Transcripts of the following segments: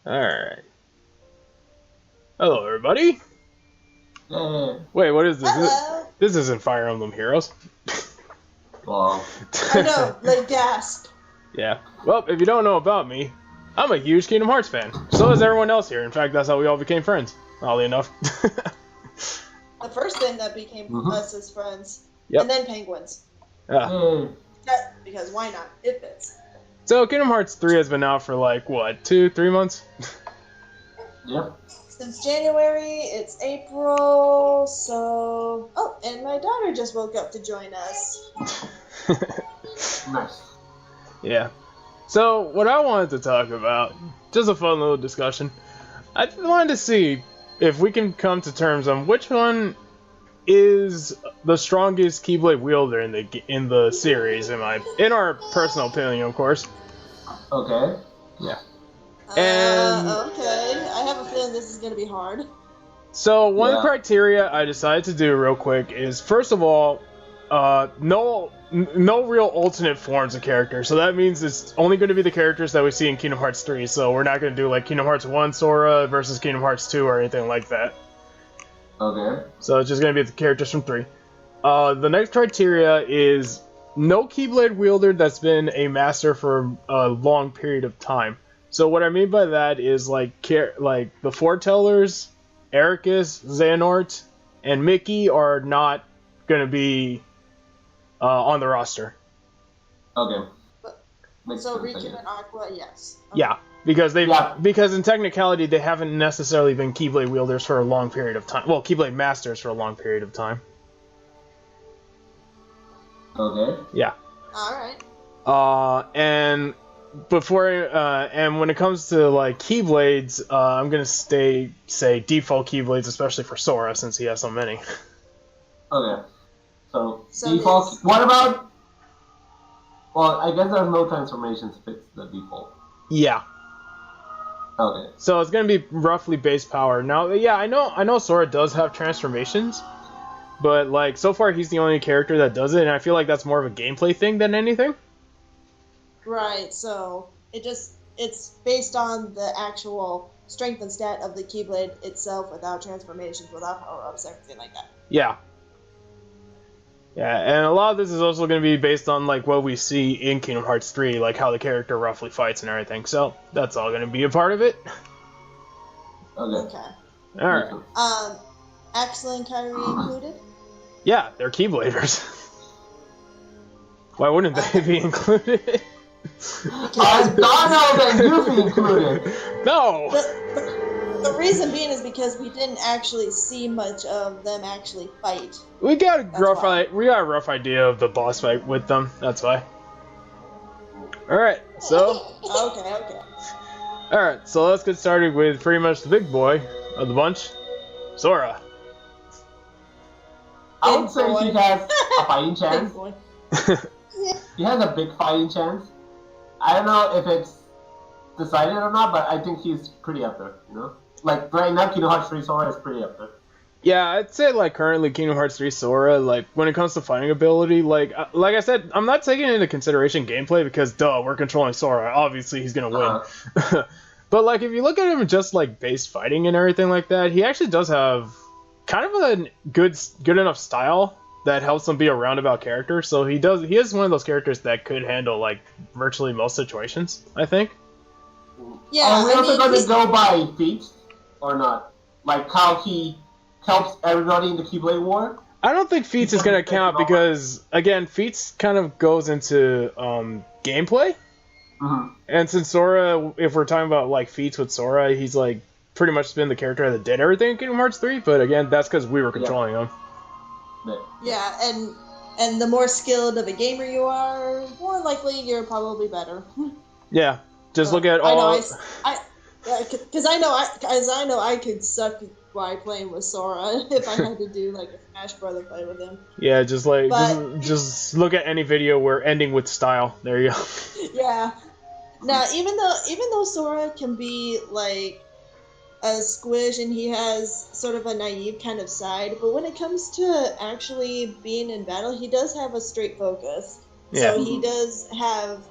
Alright. Hello, everybody. Wait, what is this? Hello. This isn't Fire Emblem Heroes. Wow. I know, like gasp. Yeah. Well, if you don't know about me, I'm a huge Kingdom Hearts fan. So is everyone else here. In fact, that's how we all became friends. Oddly enough. The first thing that became us as friends. Yep. And then penguins. Yeah. Because why not? It fits. So Kingdom Hearts 3 has been out for like, what, 2-3 months? Yep. Since January, it's April, so... Oh, and my daughter just woke up to join us. Nice. Yeah. So, what I wanted to talk about, just a fun little discussion, I wanted to see if we can come to terms on which one is the strongest Keyblade wielder in the series, in our personal opinion, of course. Okay. Yeah. Okay. I have a feeling this is going to be hard. So, one criteria I decided to do real quick is, first of all, no real alternate forms of characters. So that means it's only going to be the characters that we see in Kingdom Hearts 3. So we're not going to do like Kingdom Hearts 1 Sora versus Kingdom Hearts 2 or anything like that. Okay. So it's just going to be the characters from 3. The next criteria is no Keyblade wielder that's been a master for a long period of time. So what I mean by that is like the Foretellers, Ericus, Xehanort, and Mickey are not going to be on the roster. Okay. So Riku and Aqua, yes. Okay. Yeah, because because in technicality they haven't necessarily been Keyblade wielders for a long period of time. Well, Keyblade masters for a long period of time. Okay. Yeah. All right. And when it comes to like Keyblades, I'm gonna say default Keyblades, especially for Sora since he has so many. Okay. So default. What about? Well, I guess there's no transformations fits the default. Yeah. Okay. So it's gonna be roughly base power. Now, yeah, I know Sora does have transformations, but like so far he's the only character that does it, and I feel like that's more of a gameplay thing than anything. Right, so it's based on the actual strength and stat of the Keyblade itself without transformations, without power-ups, everything like that. Yeah. Yeah, and a lot of this is also going to be based on like what we see in Kingdom Hearts 3, like how the character roughly fights and everything. So that's all going to be a part of it. Okay. Alright. Axel and Kyrie included? Yeah, they're Keybladers. Why wouldn't they be included? Donald and Goofy included. No! The reason being is because we didn't actually see much of them actually fight. We got a rough idea of the boss fight with them. That's why. Alright, so... Okay. Alright, so let's get started with pretty much the big boy of the bunch, Sora. I would say he has a fighting chance. Boy. He has a big fighting chance. I don't know if it's decided or not, but I think he's pretty up there, you know? Like, right now, Kingdom Hearts 3 Sora is pretty up there. Yeah, I'd say, like, currently Kingdom Hearts 3 Sora, like, when it comes to fighting ability, like I said, I'm not taking into consideration gameplay because, duh, we're controlling Sora. Obviously, he's gonna win. But, like, if you look at him just, like, base fighting and everything like that, he actually does have kind of a good enough style that helps him be a roundabout character. So he is one of those characters that could handle, like, virtually most situations, I think. Yeah, Are we also going to go by feats or not? Like how he helps everybody in the Keyblade War? I don't think feats is going to count because, again, feats kind of goes into gameplay. Mm-hmm. And since Sora, if we're talking about like feats with Sora, he's like pretty much been the character that did everything in Kingdom Hearts 3. But again, that's because we were controlling him. Yeah, and the more skilled of a gamer you are, more likely you're probably better. Yeah, just look at all. Because I know I could suck by playing with Sora if I had to do like a Smash Brother fight with him. Yeah, just just look at any video where ending with style. There you go. Yeah. Now, even though Sora can be like a squish and he has sort of a naive kind of side, but when it comes to actually being in battle, he does have a straight focus. Yeah. So he does have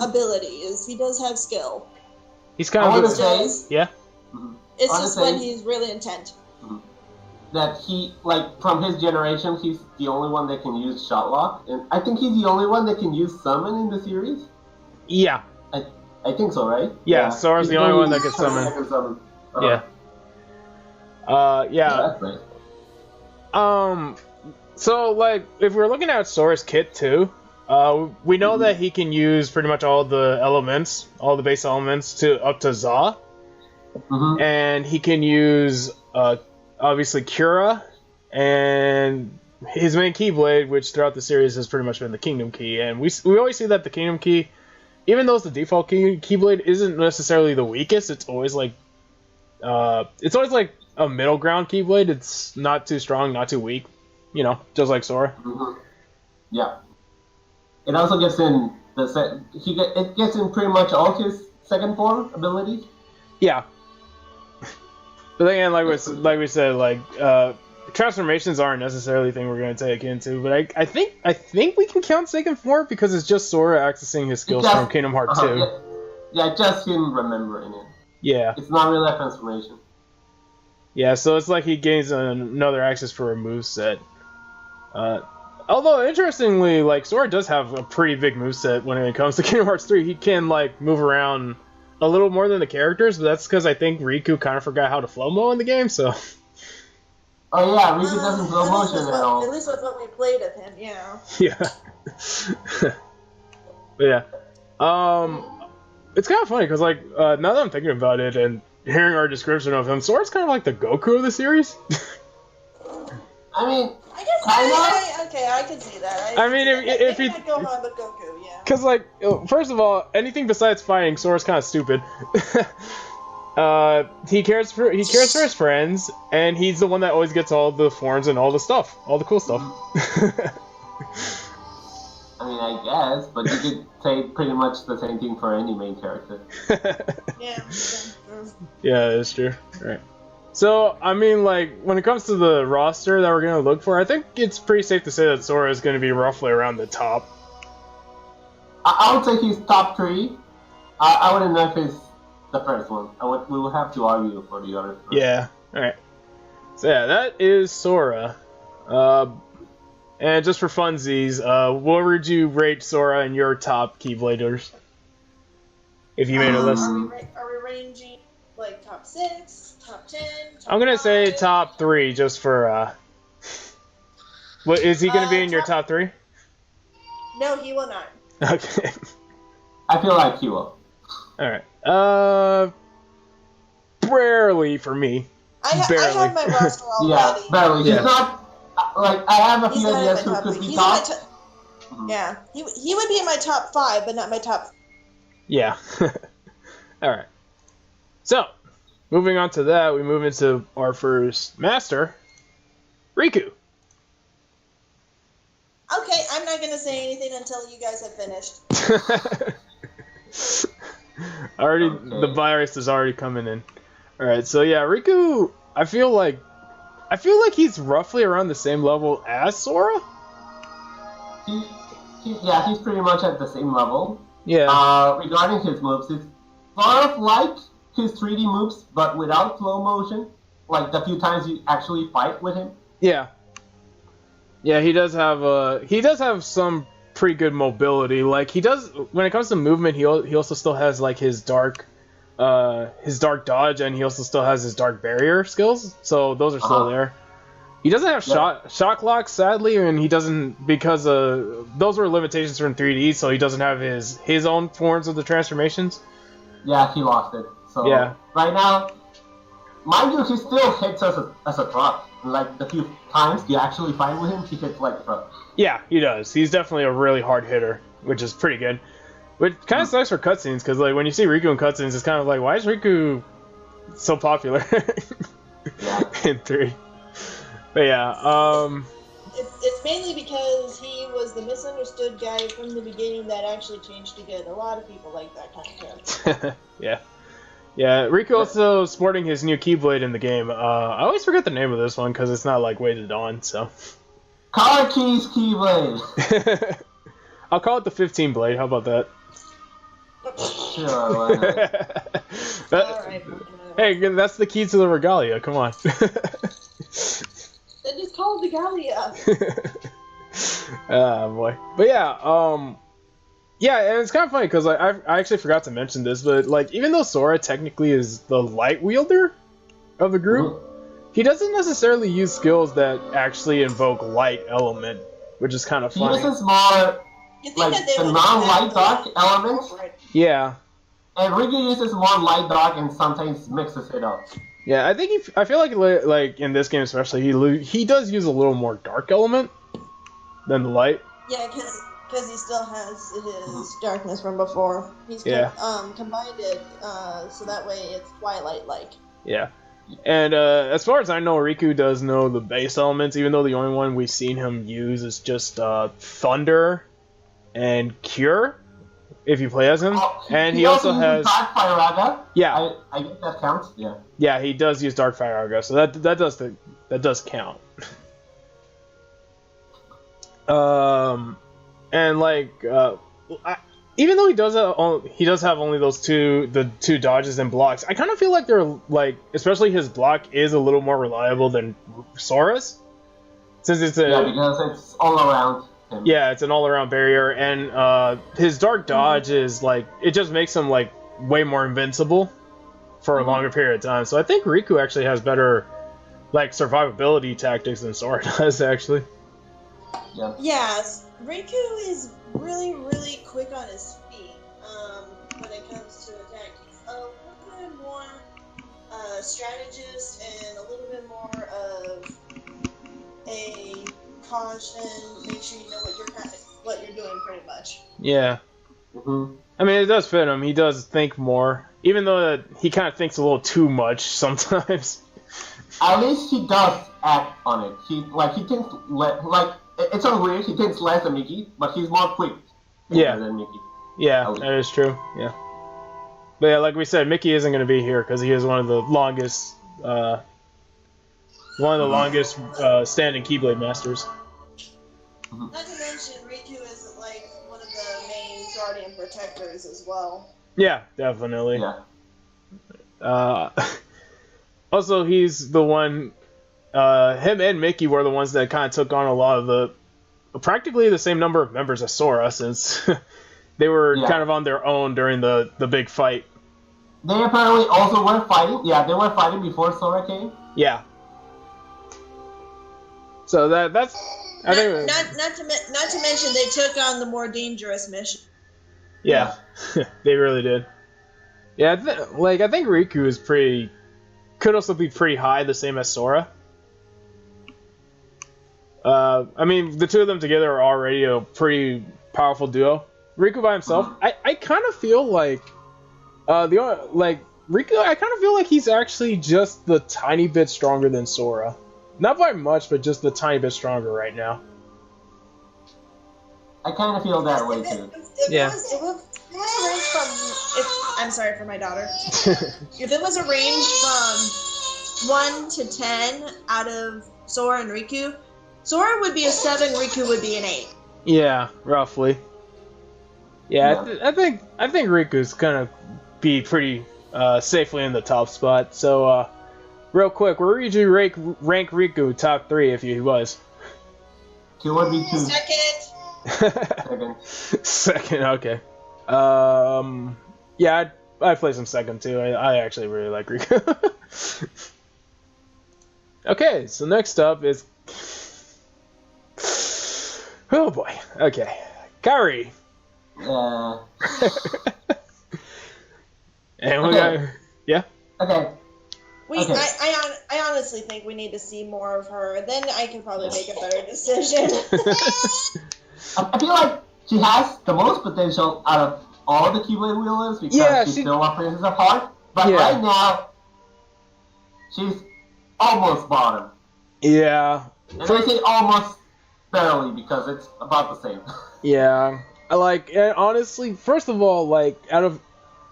abilities. He does have skill. He's kind of yeah. It's just when he's really intent. That he, like, from his generation, he's the only one that can use shot lock, and I think he's the only one that can use summon in the series. Yeah. I think so, right? Yeah, Sora's the only one that can summon. Yeah. Yeah. That's nice. So, like, if we're looking at Sora's kit, too, we know that he can use pretty much all the elements, all the base elements, up to Za. And he can use, obviously, Cura, and his main Keyblade, which throughout the series has pretty much been the Kingdom Key. And we always see that the Kingdom Key, even though it's the default Keyblade, isn't necessarily the weakest. It's always, like, a middle ground Keyblade. It's not too strong, not too weak. You know, just like Sora. Yeah. It also gets in it gets in pretty much all his second form abilities. Yeah. But again, like we said, transformations aren't necessarily a thing we're going to take into. But I think we can count second form because it's just Sora accessing his skills from Kingdom Hearts 2. Yeah, just him remembering it. Yeah. It's not really a transformation. Yeah, so it's like he gains another access for a moveset. Although, interestingly, like, Sora does have a pretty big moveset when it comes to Kingdom Hearts 3. He can, like, move around a little more than the characters, but that's because I think Riku kind of forgot how to flow-mo in the game, so... Oh yeah, Riku doesn't slow motion at all. At least that's what we played of him, yeah. Yeah. But yeah. It's kind of funny, because, like, now that I'm thinking about it and hearing our description of him, Sora's kind of like the Goku of the series. I mean... I can see that. I mean, if he go on with Goku, yeah. Because, like, first of all, anything besides fighting, Sora's kind of stupid. He cares for his friends, and he's the one that always gets all the forms and all the stuff, all the cool stuff. I mean, I guess, but you could say pretty much the same thing for any main character. Yeah. Yeah, that's true. Right. So, I mean, like, when it comes to the roster that we're going to look for, I think it's pretty safe to say that Sora is going to be roughly around the top. I would say he's top 3. I wouldn't know if he's the first one. We would have to argue for the other three. Yeah, alright. So yeah, that is Sora. And just for funsies, what would you rate Sora in your top Keybladers? If you made a list. Are we ranging, like, top 6? Top 10? I'm gonna say top 3, just for, What, is he gonna be in your top 3? No, he will not. Okay. I feel like he will. Alright. Barely for me. I have my roster already. Yeah, barely. He's not, like, I have a few ideas who could be top. Yeah, he would be in my top 5, but not my top. Yeah. Alright. So, moving on to that, we move into our first master, Riku. Okay, I'm not going to say anything until you guys have finished. The virus is already coming in. Alright, so yeah, Riku, I feel like he's roughly around the same level as Sora. He's pretty much at the same level. Yeah. Regarding his moves, it's sort of like his 3D moves, but without slow motion. Like the few times you actually fight with him. Yeah. Yeah, he does have some pretty good mobility. Like he does when it comes to movement, he also still has like his dark dodge, and he also still has his dark barrier skills. So those are still there. He doesn't have shock lock, sadly, and he doesn't, because those were limitations from 3D, so he doesn't have his own forms of the transformations. Yeah, he lost it. So yeah. Right now, mind you, he still hits as a truck. Like the few times you actually fight with him, he hits like a truck. Yeah, he does. He's definitely a really hard hitter, which is pretty good. Which kind of sucks for cutscenes, because like when you see Riku in cutscenes, it's kind of like, why is Riku so popular in 3? But yeah, It's mainly because he was the misunderstood guy from the beginning that actually changed to good. A lot of people like that kind of character. Yeah. Yeah, Riku also sporting his new Keyblade in the game. I always forget the name of this one because it's not like weighted on, so. Color Keys Keyblade! I'll call it the 15 blade, how about that? Sure. Alright. Hey, that's the key to the regalia. Come on. Then just call it the Gallia. Ah, boy. But yeah, yeah, and it's kind of funny because like, I actually forgot to mention this, but like even though Sora technically is the light wielder of the group, he doesn't necessarily use skills that actually invoke light element, which is kind of funny. He uses more like the non-light dark elements. Yeah. And Riku uses more light dark and sometimes mixes it up. Yeah, I think I feel like in this game especially he does use a little more dark element than the light. Yeah, because he still has his darkness from before. He's combined it so that way it's Twilight-like. Yeah. And as far as I know, Riku does know the base elements, even though the only one we've seen him use is just Thunder and Cure, if you play as him. And he also has Dark Fire. Yeah. I guess that counts. Yeah. Yeah, he does use Dark Fire, so that does count. And like even though he does have only the two dodges and blocks, I kind of feel like they're like, especially his block is a little more reliable than Sora's, since it's because it's all around him. Yeah, it's an all-around barrier, and his dark dodge is like, it just makes him like way more invincible for a longer period of time. So I think Riku actually has better like survivability tactics than Sora does actually. Yeah. Yes, Riku is really, really quick on his feet when it comes to attack. He's a little bit more strategist and a little bit more of a caution. Make sure you know what you're doing, pretty much. Yeah. I mean, it does fit him. He does think more, even though he kind of thinks a little too much sometimes. At least he does act on it. He thinks it's so weird. He thinks less than Mickey, but he's more quick. Than Mickey. Yeah, that is true. Yeah. But yeah, like we said, Mickey isn't going to be here because he is one of the longest standing Keyblade masters. Not to mention, Riku is like one of the main guardian protectors as well. Yeah, definitely. Yeah. Also, he's the one. Him and Mickey were the ones that kind of took on a lot of practically the same number of members as Sora, since they were kind of on their own during the big fight. They apparently also were fighting. Yeah, they were fighting before Sora came. Yeah. So that's. Not to mention they took on the more dangerous mission. Yeah, they really did. Yeah, I think Riku is could also be pretty high, the same as Sora. I mean, the two of them together are already a pretty powerful duo. Riku by himself, I kind of feel like Riku. I kind of feel like he's actually just the tiny bit stronger than Sora. Not by much, but just the tiny bit stronger right now. I kind of feel that way too. It was a range from. I'm sorry for my daughter. If it was a range from 1 to 10 out of Sora and Riku, Sora would be a 7, Riku would be an 8. Yeah, roughly. Yeah. I think Riku's gonna be pretty safely in the top spot. So, real quick, where would you rank Riku top 3 if he was? He would be 2. Second, okay. Yeah, I'd place him second too. I actually really like Riku. Okay, so next up is. Oh boy. Okay, Kairi. And we got. Yeah. Okay. I honestly think we need to see more of her. Then I can probably make a better decision. I feel like she has the most potential out of all the Keyblade wielders because she's still a princess of heart. But right now, she's almost bottom. Yeah. And I say almost barely because it's about the same. Yeah. And honestly, first of all, like, out of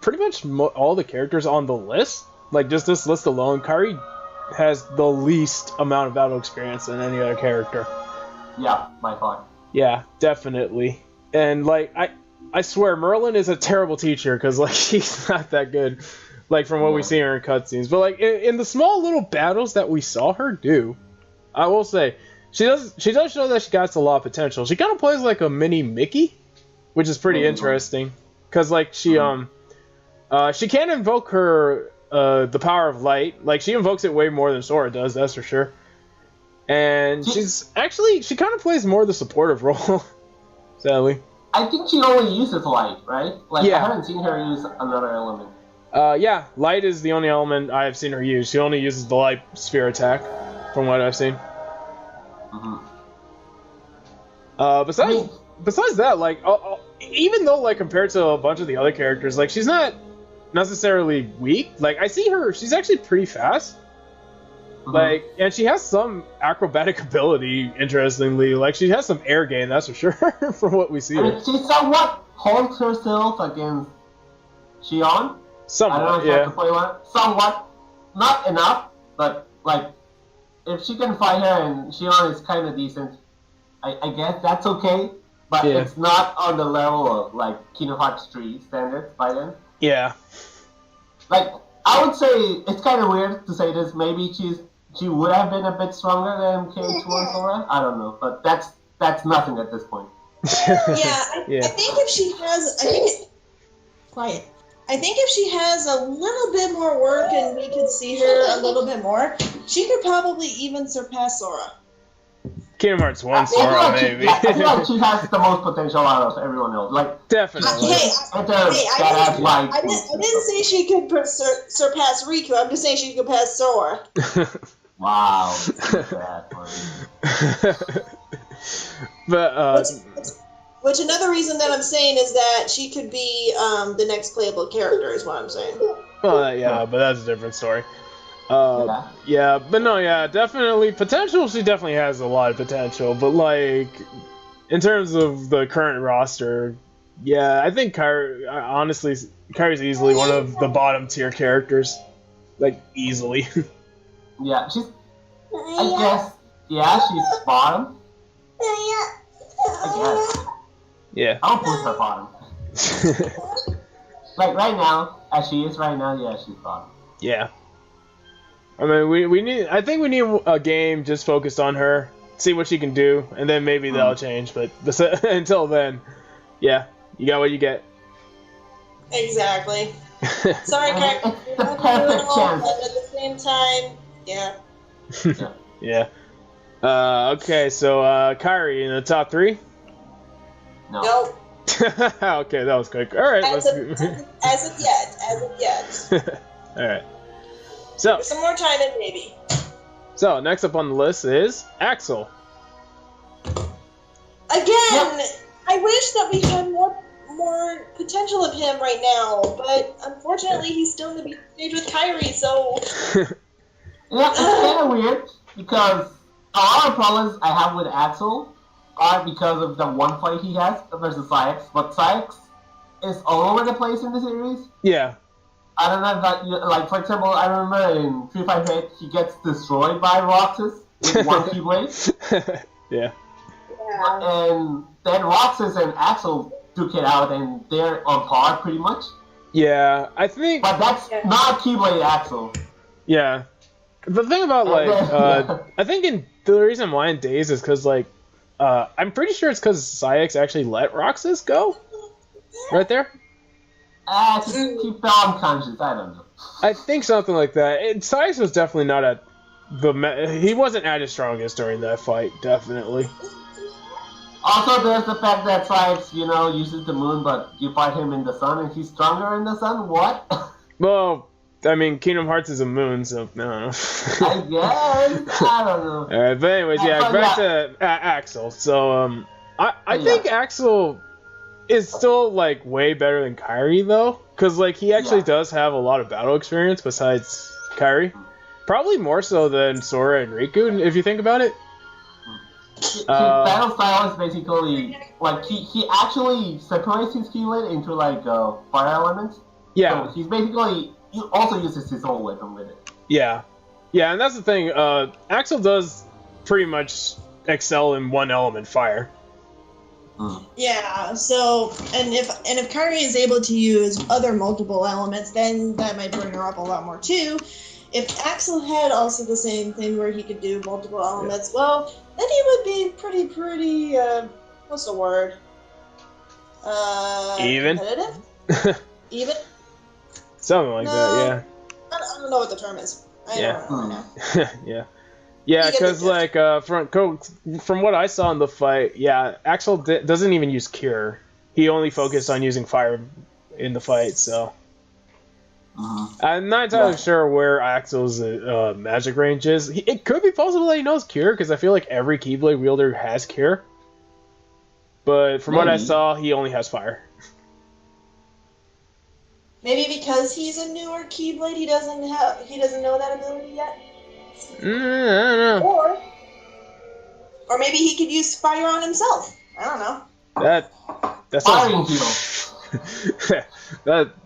pretty much all the characters on the list, like, just this list alone, Kairi has the least amount of battle experience than any other character. Yeah, by far. Yeah, definitely. And, like, I swear, Merlin is a terrible teacher because like he's not that good, like from what we see her in cutscenes. But like in the small little battles that we saw her do, I will say she does show that she got a lot of potential. She kind of plays like a mini Mickey, which is pretty interesting because like she can invoke her the power of light. Like she invokes it way more than Sora does, that's for sure. And she kind of plays more the supportive role, sadly. I think she only uses light, right? Like I haven't seen her use another element. Yeah, light is the only element I have seen her use. She only uses the light sphere attack, from what I've seen. Besides that, like, even though like compared to a bunch of the other characters, like she's not necessarily weak. Like I see her, she's actually pretty fast. Like, and she has some acrobatic ability, interestingly. Like, she has some air gain, that's for sure, from what we see. I mean, she somewhat holds herself against Xion. Somewhat, I don't know if I have to play one. Somewhat. Not enough, but, like, if she can fight her and Xion is kind of decent, I guess that's okay. But it's not on the level of, like, Kingdom Hearts 3 standards by then. Yeah. Like, I would say, it's kind of weird to say this, maybe she would have been a bit stronger than K2 or Sora. I don't know, but that's nothing at this point. I think if she has, I think if she has a little bit more work and we could see her a little bit more, she could probably even surpass Sora. Kingdom Hearts 1 Sora, maybe. I feel like she has the most potential out of everyone else. Like definitely. I didn't say she could surpass Riku. I'm just saying she could pass Sora. Wow. But which another reason that I'm saying is that she could be the next playable character is what I'm saying. Well, yeah, but that's a different story. Definitely potential. She definitely has a lot of potential, but like in terms of the current roster, I think Kairi's easily one of the bottom tier characters, like easily. Yeah, I guess, she's bottom. I guess. Yeah. I'll put her bottom. Like right now, as she is right now, she's bottom. Yeah. I mean, I think we need a game just focused on her, see what she can do, and then maybe that'll change. But until then, you got what you get. Exactly. Sorry, Kai. The perfect chance. But at the same time, yeah. Okay, so Kairi in the top 3? No. Nope. Okay, that was quick. All right. As of yet. All right. So some more time and maybe. So next up on the list is Axel. Again, I wish that we had more potential of him right now, but unfortunately he's still in the stage with Kairi, so. Yeah, it's kind of weird because a lot of problems I have with Axel are because of the one fight he has versus Syx, but Syx is all over the place in the series. Yeah. I don't know if that, like, for example, I remember in 358 he gets destroyed by Roxas with one Keyblade. Yeah. And then Roxas and Axel took it out and they're on par pretty much. Yeah, I think... But that's not Keyblade Axel. Yeah. The thing about, like, I think the reason why in Days is because, like, I'm pretty sure it's because Syx actually let Roxas go. Right there? He fell unconscious, I don't know. I think something like that. Syx was definitely not at he wasn't at his strongest during that fight, definitely. Also, there's the fact that Syx, uses the moon, but you fight him in the sun and he's stronger in the sun? What? Well... I mean, Kingdom Hearts is a moon, so no. I guess. I don't know. Alright, but anyways, back to Axel. So, I think Axel is still, like, way better than Kairi, though. Because, like, he actually does have a lot of battle experience besides Kairi. Probably more so than Sora and Riku, if you think about it. His battle style is basically, like, he actually separates his Keyblade into, like, fire elements. Yeah. So he's basically... He also uses his own weapon with it. Yeah. Yeah, and that's the thing. Axel does pretty much excel in one element, fire. Yeah, so and if Kairi is able to use other multiple elements, then that might bring her up a lot more too. If Axel had also the same thing where he could do multiple elements, well, then he would be pretty what's the word? Even? Competitive? Even? Something like that, yeah. I don't know what the term is. I don't know right now. Yeah. Yeah, because like from what I saw in the fight, yeah, Axel doesn't even use Cure. He only focused on using Fire in the fight, so I'm not entirely sure where Axel's magic range is. It could be possible that he knows Cure, because I feel like every Keyblade wielder has Cure. But from what I saw, he only has Fire. Maybe because he's a newer Keyblade, he doesn't know that ability yet. I don't know. Or maybe he could use Fire on himself. I don't know. That sounds.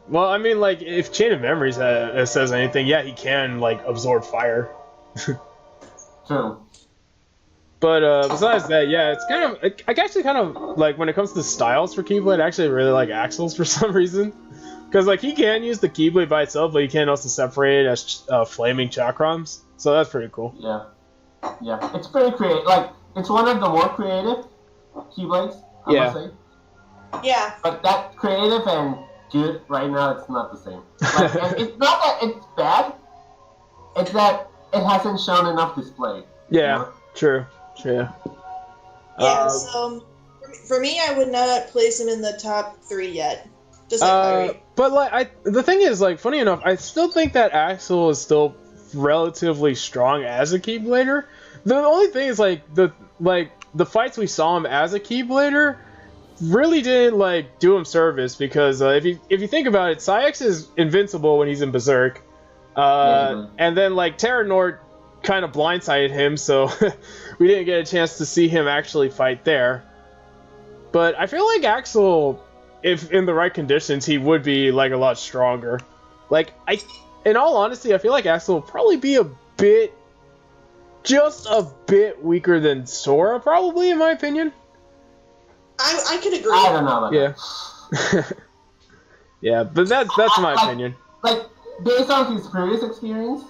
Well, I mean, like, if Chain of Memories says anything, yeah, he can like absorb fire. True. But besides that, yeah, it's kind of. I actually kind of like when it comes to styles for Keyblade. I actually really like Axel's for some reason, because like he can use the Keyblade by itself, but he can also separate it as flaming chakrams. So that's pretty cool. Yeah, it's pretty creative. Like, it's one of the more creative Keyblades, I must say. Yeah. But that creative and good right now, it's not the same. Like, and it's not that it's bad, it's that it hasn't shown enough display. Yeah, you know? True. Yeah, so for me, I would not place him in the top 3 yet. Just like Kyrie. But like, the thing is, like, funny enough, I still think that Axel is still relatively strong as a Keyblader. The only thing is like the fights we saw him as a Keyblader really didn't like do him service, because if you think about it, Saïx is invincible when he's in Berserk, and then like Terra Nord kind of blindsided him, so we didn't get a chance to see him actually fight there. But I feel like Axel, if in the right conditions, he would be like a lot stronger. Like, in all honesty, I feel like Axel will probably be just a bit weaker than Sora, probably, in my opinion. I could agree. I don't know about that. Yeah, but that's my opinion. Like, based on his previous experience,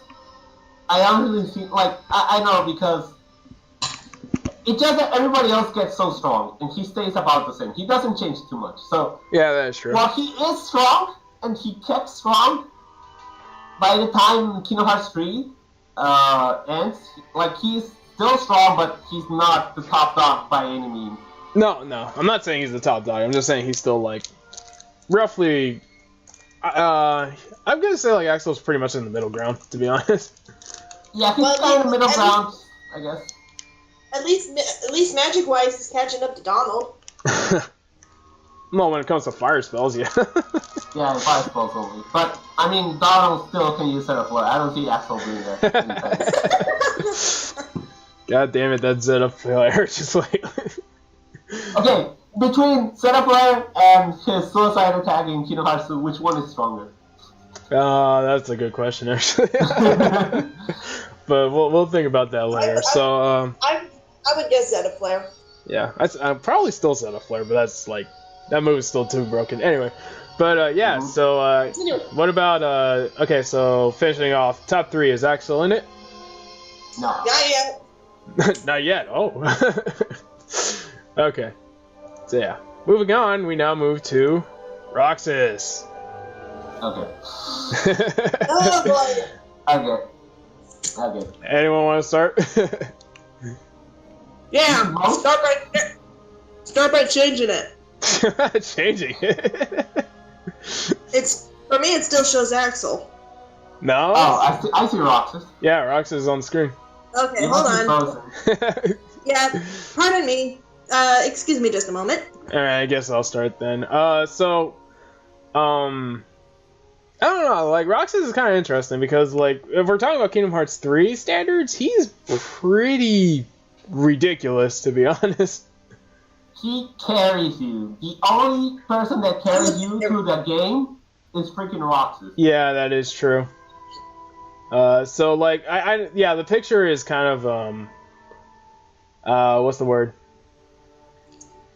I don't really feel like I know, because it's just that everybody else gets so strong and he stays about the same. He doesn't change too much. So yeah, that's true. While he is strong and he kept strong, by the time Kingdom Hearts 3 ends, like, he's still strong, but he's not the top dog by any means. No, I'm not saying he's the top dog. I'm just saying he's still like roughly. I'm gonna say like Axel's pretty much in the middle ground, to be honest. Yeah, he's kind of middle ground, I guess. At least Magic Wise is catching up to Donald. Well, when it comes to fire spells, yeah. Yeah, fire spells only. But I mean, Donald still can use Set of Flare. I don't see Axel doing that. God damn it, that Zeta flare just like. Okay, between Set of Flare and his suicide attack in Kingdom Hearts 2, which one is stronger? That's a good question, actually. But we'll think about that later. I would guess Zeta Flare. Yeah, I'm probably still Zeta Flare, but that's like that move is still too broken. Anyway, but yeah. So what about okay? So finishing off top 3, is Axel in it? No. Not yet. Not yet. Oh. Okay. So yeah, moving on. We now move to Roxas. Okay. Oh boy. Okay. Anyone want to start? Yeah. Start by changing it. Changing it. It's for me. It still shows Axel. No. Oh, I see Roxas. Yeah, Roxas is on the screen. Okay, hold on. Yeah, pardon me. Excuse me just a moment. Alright, I guess I'll start then. I don't know, like, Roxas is kind of interesting because, like, if we're talking about Kingdom Hearts 3 standards, he's pretty ridiculous, to be honest. He carries you. The only person that carries you through the game is freaking Roxas. Yeah, that is true. So, like, yeah, the picture is kind of, what's the word?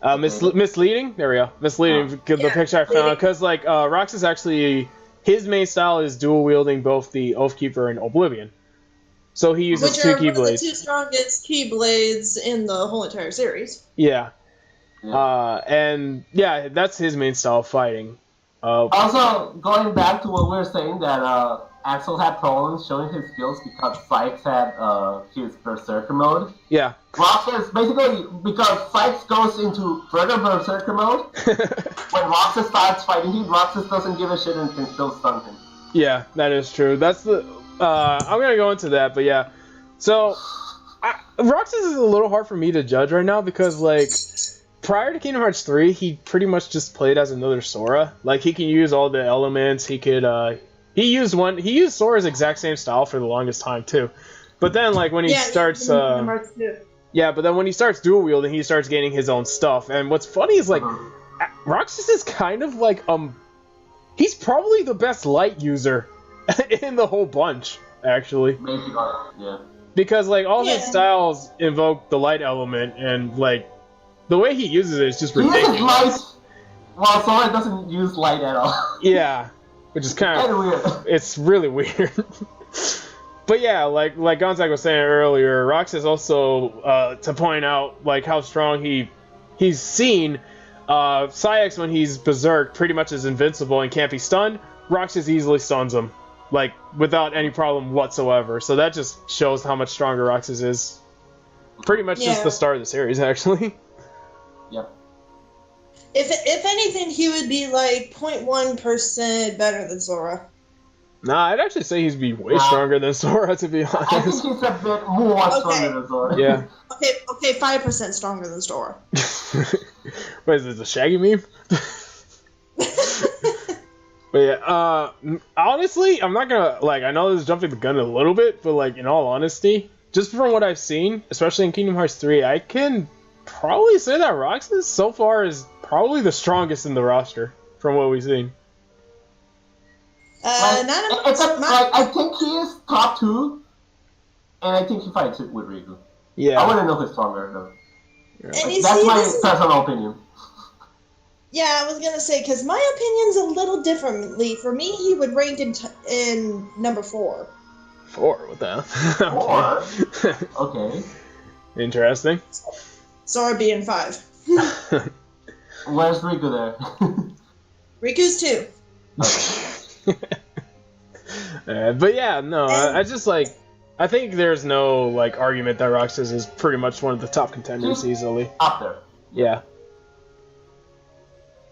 Misleading. There we go. Misleading. The picture I found, because like Roxas actually, his main style is dual wielding both the Oathkeeper and Oblivion. So he uses two Keyblades. Which are one of the two strongest Keyblades in the whole entire series. Yeah. And yeah, that's his main style of fighting. Also, going back to what we were saying, that Axel had problems showing his skills because Sykes had his Berserker mode. Yeah. Roxas, basically, because Sykes goes into further Berserker mode, when Roxas starts fighting him, Roxas doesn't give a shit and can still stun him. Yeah, that is true. That's the... I'm gonna go into that, but yeah. So, Roxas is a little hard for me to judge right now because, like... Prior to Kingdom Hearts 3, he pretty much just played as another Sora. Like, he can use all the elements, he could, he used Sora's exact same style for the longest time, too. But then, like, when he starts, but then when he starts dual wielding, he starts gaining his own stuff. And what's funny is, like, Roxas is kind of like, he's probably the best light user in the whole bunch, actually. Maybe, yeah. Because, like, all his styles invoke the light element, and, like, the way he uses it is just ridiculous. He uses light, while Sora doesn't use light at all. Yeah, which is kind of weird. It's really weird. But yeah, like Gonzaga was saying earlier, Roxas also to point out like how strong he's seen. Syx, when he's berserk, pretty much is invincible and can't be stunned. Roxas easily stuns him, like without any problem whatsoever. So that just shows how much stronger Roxas is. Pretty much just the start of the series, actually. Yep. If anything, he would be like 0.1% better than Sora. Nah, I'd actually say he'd be way stronger than Sora, to be honest. I think he's a bit more stronger than Sora. Yeah. Okay, 5% stronger than Sora. What is this, a Shaggy meme? But yeah, honestly, I'm not gonna, like, I know this is jumping the gun a little bit, but like, in all honesty, just from what I've seen, especially in Kingdom Hearts 3, I can probably say that Roxas so far is probably the strongest in the roster from what we've seen. I think he is top 2, and I think he fights it with Riku. Yeah. I wouldn't know who's stronger though. Yeah. That's my personal opinion. Yeah, I was gonna say, because my opinion's a little differently. For me, he would rank in number 4. 4? What the hell? 4? Okay. Interesting. Sora being 5. Where's Riku there? Riku's 2. But yeah, no, I just like, I think there's no like argument that Roxas is pretty much one of the top contenders easily. Up there. Yeah.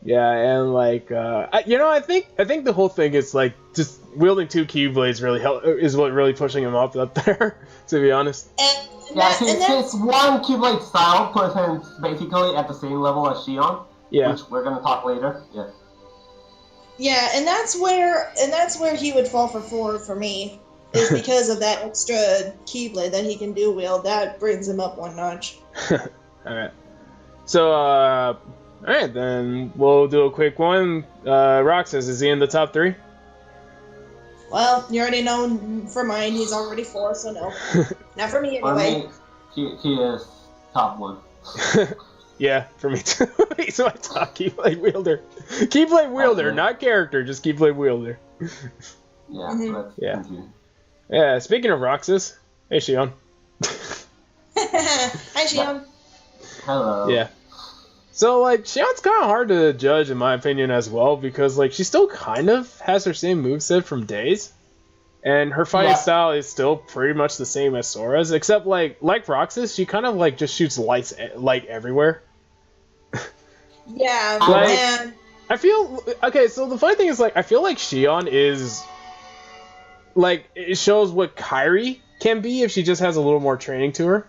Yeah, and like, I think the whole thing is like just wielding 2 Keyblades really is what really pushing him up there. To be honest. Since one Keyblade style puts him basically at the same level as Xion. Yeah. Which we're gonna talk later. Yeah. Yeah, and that's where he would fall for 4 for me, is because of that extra Keyblade that he can dual wield. That brings him up one notch. Alright. So, alright, then we'll do a quick one. Roxas, is he in the top 3? Well, you already know for mine, he's already 4, so no. Not for me, anyway. For me, he is top 1. Yeah, for me too. He's my top Keyblade wielder. Keyblade wielder, not character, just Keyblade wielder. Yeah, let's continue. Yeah, speaking of Roxas, hey Xion. Hi Xion. Hello. Yeah. So, like, Xion's kind of hard to judge, in my opinion, as well, because, like, she still kind of has her same moveset from Days, and her fighting style is still pretty much the same as Sora's, except, like Roxas, she kind of, like, just shoots light everywhere. Yeah, like, I feel... Okay, so the funny thing is, like, I feel like Xion is... Like, it shows what Kairi can be if she just has a little more training to her.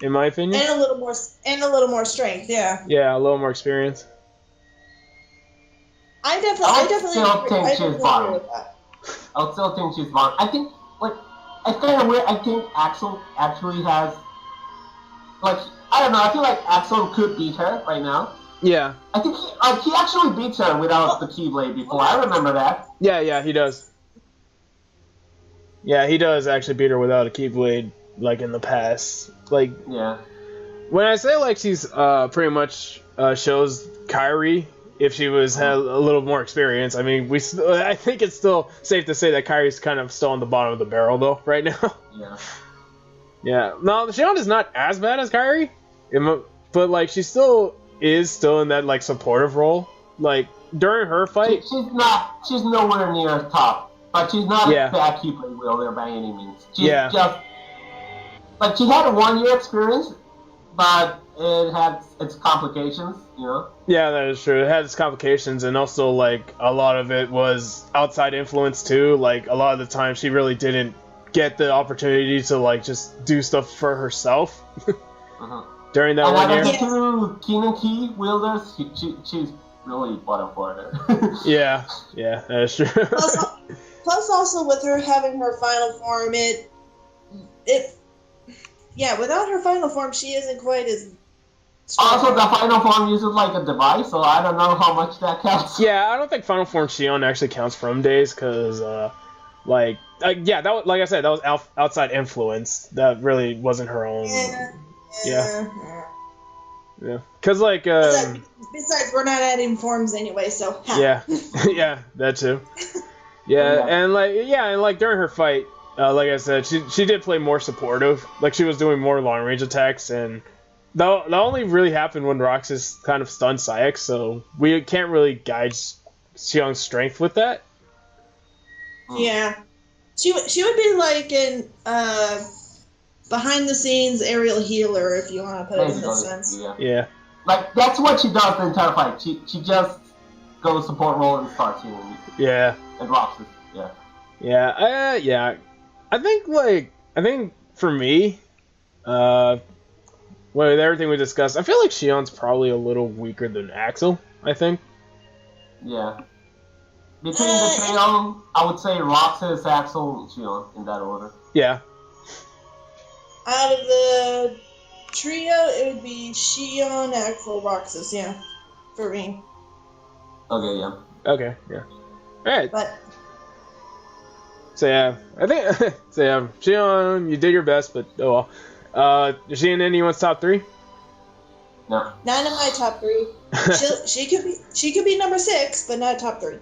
In my opinion, and a little more strength, yeah. Yeah, a little more experience. I definitely think she's fine. I still think she's fine. I think, like, it's kind of weird. I think Axel actually has, like, I don't know. I feel like Axel could beat her right now. Yeah. I think he actually beats her without the Keyblade before. I remember that. Yeah, he does. Yeah, he does actually beat her without a Keyblade. Like in the past, like when I say like she's pretty much shows Kairi if she had a little more experience. I mean, I think it's still safe to say that Kairi's kind of still on the bottom of the barrel though right now. Yeah. Yeah. No, Xion is not as bad as Kairi, but like she still is in that like supportive role. Like during her fight, she's nowhere near top, but she's not a bad Keyblade wielder by any means. She's just like she had a 1-year experience, but it had its complications, you know? Yeah, that is true. It had its complications, and also, like, a lot of it was outside influence, too. Like, a lot of the time, she really didn't get the opportunity to, like, just do stuff for herself during that 1 year. And two Keen Key wielders, she's really bottom for it. Yeah, that is true. Plus, also, with her having her final form, without her final form, she isn't quite as strong. Also, the final form uses like a device, so I don't know how much that counts. Yeah, I don't think final form Xion actually counts from days, because, that was, like I said, that was outside influence. That really wasn't her own. Yeah. Because, like, besides, we're not adding forms anyway, so. Yeah, that too. Yeah, and like during her fight, like I said, she did play more supportive. Like, she was doing more long-range attacks, and that only really happened when Roxas kind of stunned Saïx, so we can't really guide Xion's strength with that. Yeah. She would be like an behind-the-scenes aerial healer, if you want to put it in this sense. Yeah. Like, that's what she does the entire fight. She just goes support role and starts healing. Yeah. And Roxas, Yeah. I think for me, with everything we discussed, I feel like Xion's probably a little weaker than Axel, I think. Yeah. Between the trio, I would say Roxas, Axel, and Xion, in that order. Yeah. Out of the trio, it would be Xion, Axel, Roxas, for me. Okay, yeah. Okay, yeah. Alright. But... So yeah, I think Xion, you did your best, but oh well. Is she in anyone's top 3? No. Not in my top 3. She could be number 6, but not top 3.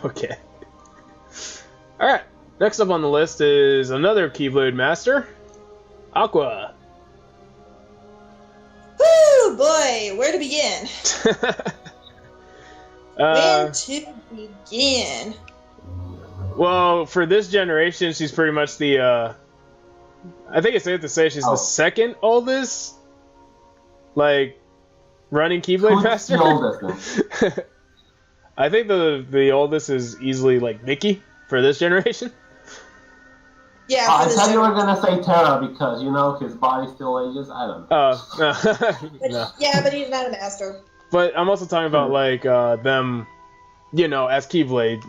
Okay. Alright, next up on the list is another Keyblade Master, Aqua. Woo, boy, where to begin? Where to begin? Well, for this generation, she's pretty much the, I think it's safe to say she's the second oldest, like, running Keyblade Master. Who's the oldest? I think the oldest is easily, like, Mickey for this generation. Yeah, I thought you were gonna say Terra because, his body still ages. I don't know. No. Yeah, but he's not a master. But I'm also talking about, like, them, as Keyblade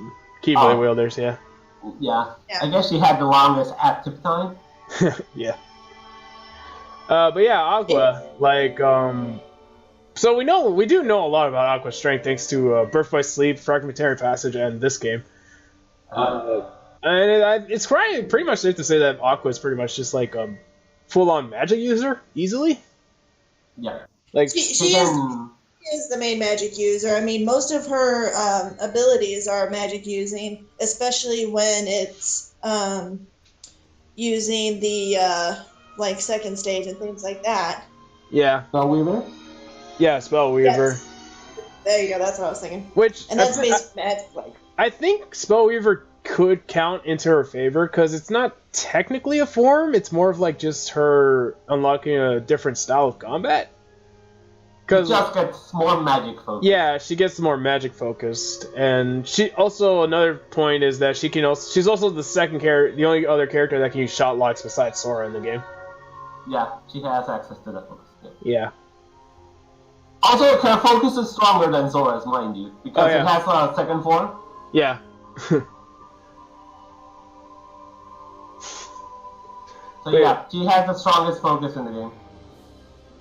wielders, yeah. Yeah. I guess she had the longest active time. Yeah. But yeah, Aqua, like, so we do know a lot about Aqua's strength thanks to Birth by Sleep, Fragmentary Passage, and this game. And it's pretty much safe to say that Aqua is pretty much just like full-on magic user, easily. Yeah. Like she is the main magic user. I mean, most of her abilities are magic using, especially when it's using the like second stage and things like that. Yeah. Spellweaver? Yeah, Spellweaver. Yes. There you go, that's what I was thinking. And that's basic magic. I think Spellweaver could count into her favor, because it's not technically a form, it's more of like just her unlocking a different style of combat. She just gets more magic focused. Yeah, she gets more magic focused, and she also, another point is that she's also the only other character that can use shot locks besides Sora in the game. Yeah, she has access to that focus. Yeah. Also, her focus is stronger than Sora's, mind you, because it has a second form. Yeah. So yeah, she has the strongest focus in the game.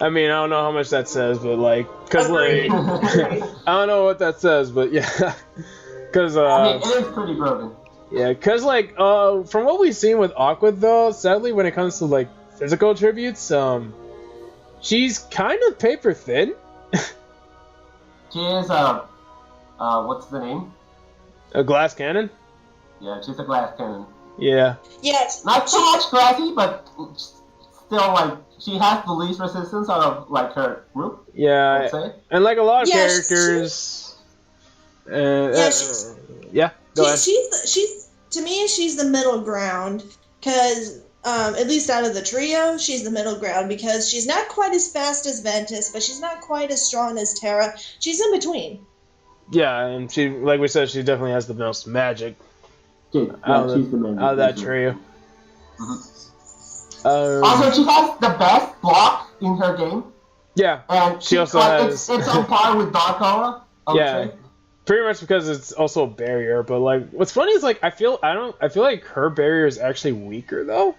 I mean, I don't know how much that says, but like, cause like, I don't know what that says, but yeah, cause I mean, it is pretty broken. Yeah, cause like, from what we've seen with Aqua though, sadly when it comes to like physical attributes, she's kind of paper thin. she is what's the name? A glass cannon? Yeah, she's a glass cannon. Yeah. Yes. Not too much glassy, but still, like, she has the least resistance out of, like, her group. Yeah. I'd say. And like a lot of characters. Go ahead. She's to me, she's the middle ground, because at least out of the trio, she's the middle ground, because she's not quite as fast as Ventus, but she's not quite as strong as Terra. She's in between. Yeah, and she, like we said, she definitely has the most magic out of that trio. Mm-hmm. Also, she has the best block in her game. Yeah, and she also has. It's on par with Dark Aura. Yeah, pretty much because it's also a barrier. But like, what's funny is like I feel like her barrier is actually weaker though.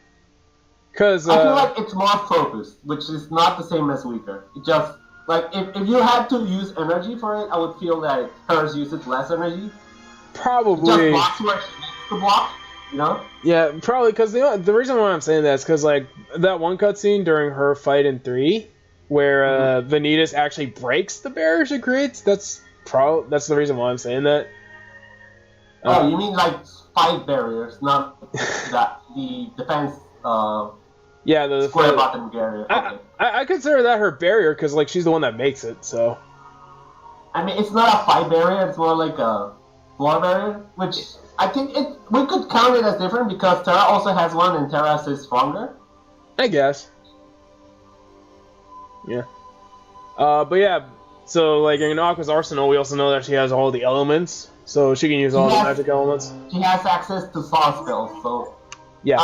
Cause I feel like it's more focused, which is not the same as weaker. It just like if you had to use energy for it, I would feel that hers uses less energy. Probably. It just blocks where she needs to block, you know? Yeah, probably because the reason why I'm saying that is because like that one cutscene during her fight in 3, where Vanitas actually breaks the barrier she creates. That's the reason why I'm saying that. Oh, you mean like 5 barriers, not the defense. Yeah, the square button barrier. Okay. I consider that her barrier because like she's the one that makes it. So. I mean, it's not a 5 barrier; it's more like a floor barrier, which I think we could count it as different because Terra also has one, and Terra's is stronger. I guess. Yeah. But yeah, so like in Aqua's arsenal, we also know that she has all the elements, so she can use all the magic elements. She has access to Saw spells, so. Yeah.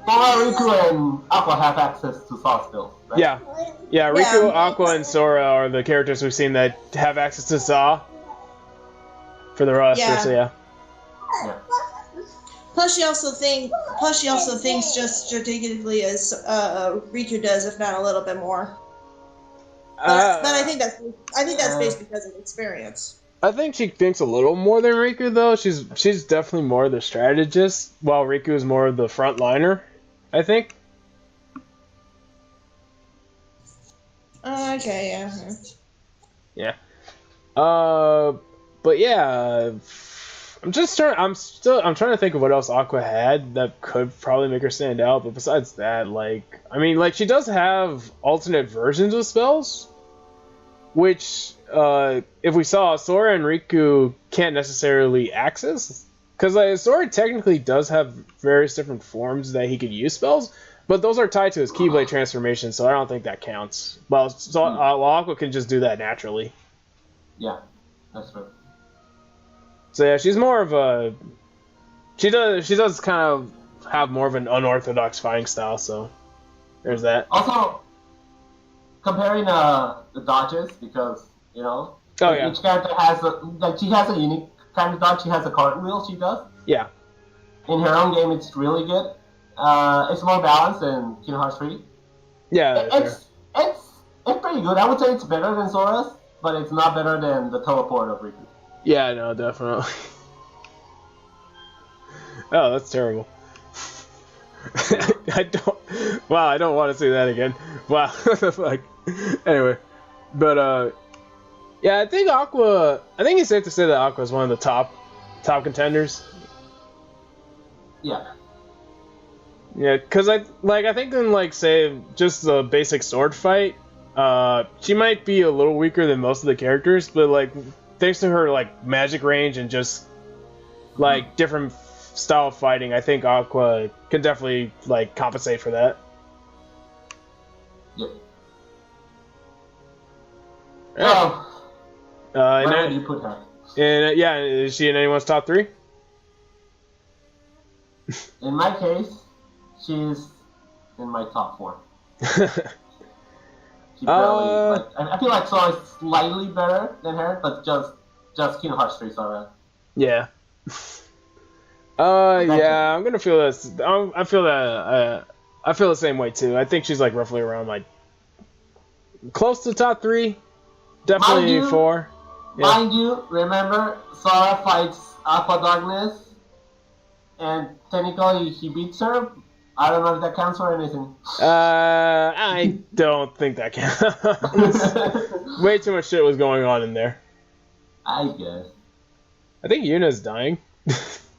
Riku and Aqua have access to Saw spells, right? Yeah, Riku, Aqua, and Sora are the characters we've seen that have access to Saw. For the roster, so yeah. Plus, she also thinks just strategically as Riku does, if not a little bit more. But I think that's based because of experience. I think she thinks a little more than Riku, though. She's definitely more the strategist, while Riku is more of the frontliner, I think. Okay, yeah. Yeah. But yeah, I'm trying to think of what else Aqua had that could probably make her stand out. But besides that, like, I mean, like, she does have alternate versions of spells, which, if we saw, Sora and Riku can't necessarily access. Because, like, Sora technically does have various different forms that he could use spells, but those are tied to his Keyblade transformation, so I don't think that counts. Well, Aqua can just do that naturally. Yeah, that's right. So yeah, she's more of a. She does kind of have more of an unorthodox fighting style. So there's that. Also, comparing the dodges, because you know, each character has she has a unique kind of dodge. She has a cartwheel. She does. Yeah. In her own game, it's really good. It's more balanced than Kingdom Hearts 3. Yeah. It's pretty good. I would say it's better than Sora's, but it's not better than the teleport of Riku. Yeah, no, definitely. Oh, that's terrible. I don't want to say that again. Wow. Like, anyway. But, yeah, I think it's safe to say that Aqua is one of the top contenders. Yeah. Yeah, because I think in, like, say, just the basic sword fight, she might be a little weaker than most of the characters, but, like, thanks to her, like, magic range and just, like, different style of fighting, I think Aqua can definitely, like, compensate for that. Yep. Where do you put her? And yeah, is she in anyone's top 3? In my case, she's in my top 4. She barely, I feel like Sora is slightly better than her, but just Kingdom Hearts 3 Sora. Yeah. Yeah, I'm gonna feel this. I feel that. I feel the same way too. I think she's like roughly around like close to top 3, definitely 4. Yeah. Mind you, remember Sora fights Aqua Darkness, and technically he beats her, I don't know if that counts or anything. I don't think that counts. Way too much shit was going on in there. I guess. I think Yuna's dying.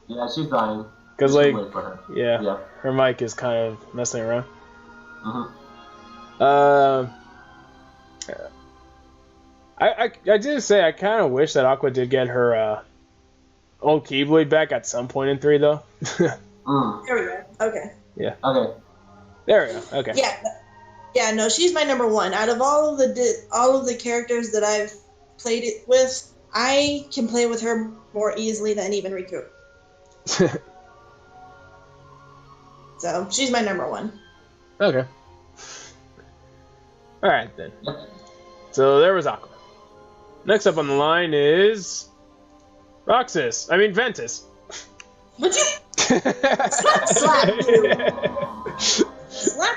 Yeah, she's dying. Because, like, wait for her. Yeah, her mic is kind of messing around. I did say I kind of wish that Aqua did get her old Keyblade back at some point in 3, though. There we go. Okay. Yeah. Okay. There we go. Okay. Yeah. No, she's my number 1. Out of all of the characters that I've played it with, I can play with her more easily than even Riku. So she's my number 1. Okay. All right then. So there was Aqua. Next up on the line is Roxas. I mean Ventus. Would you slap you?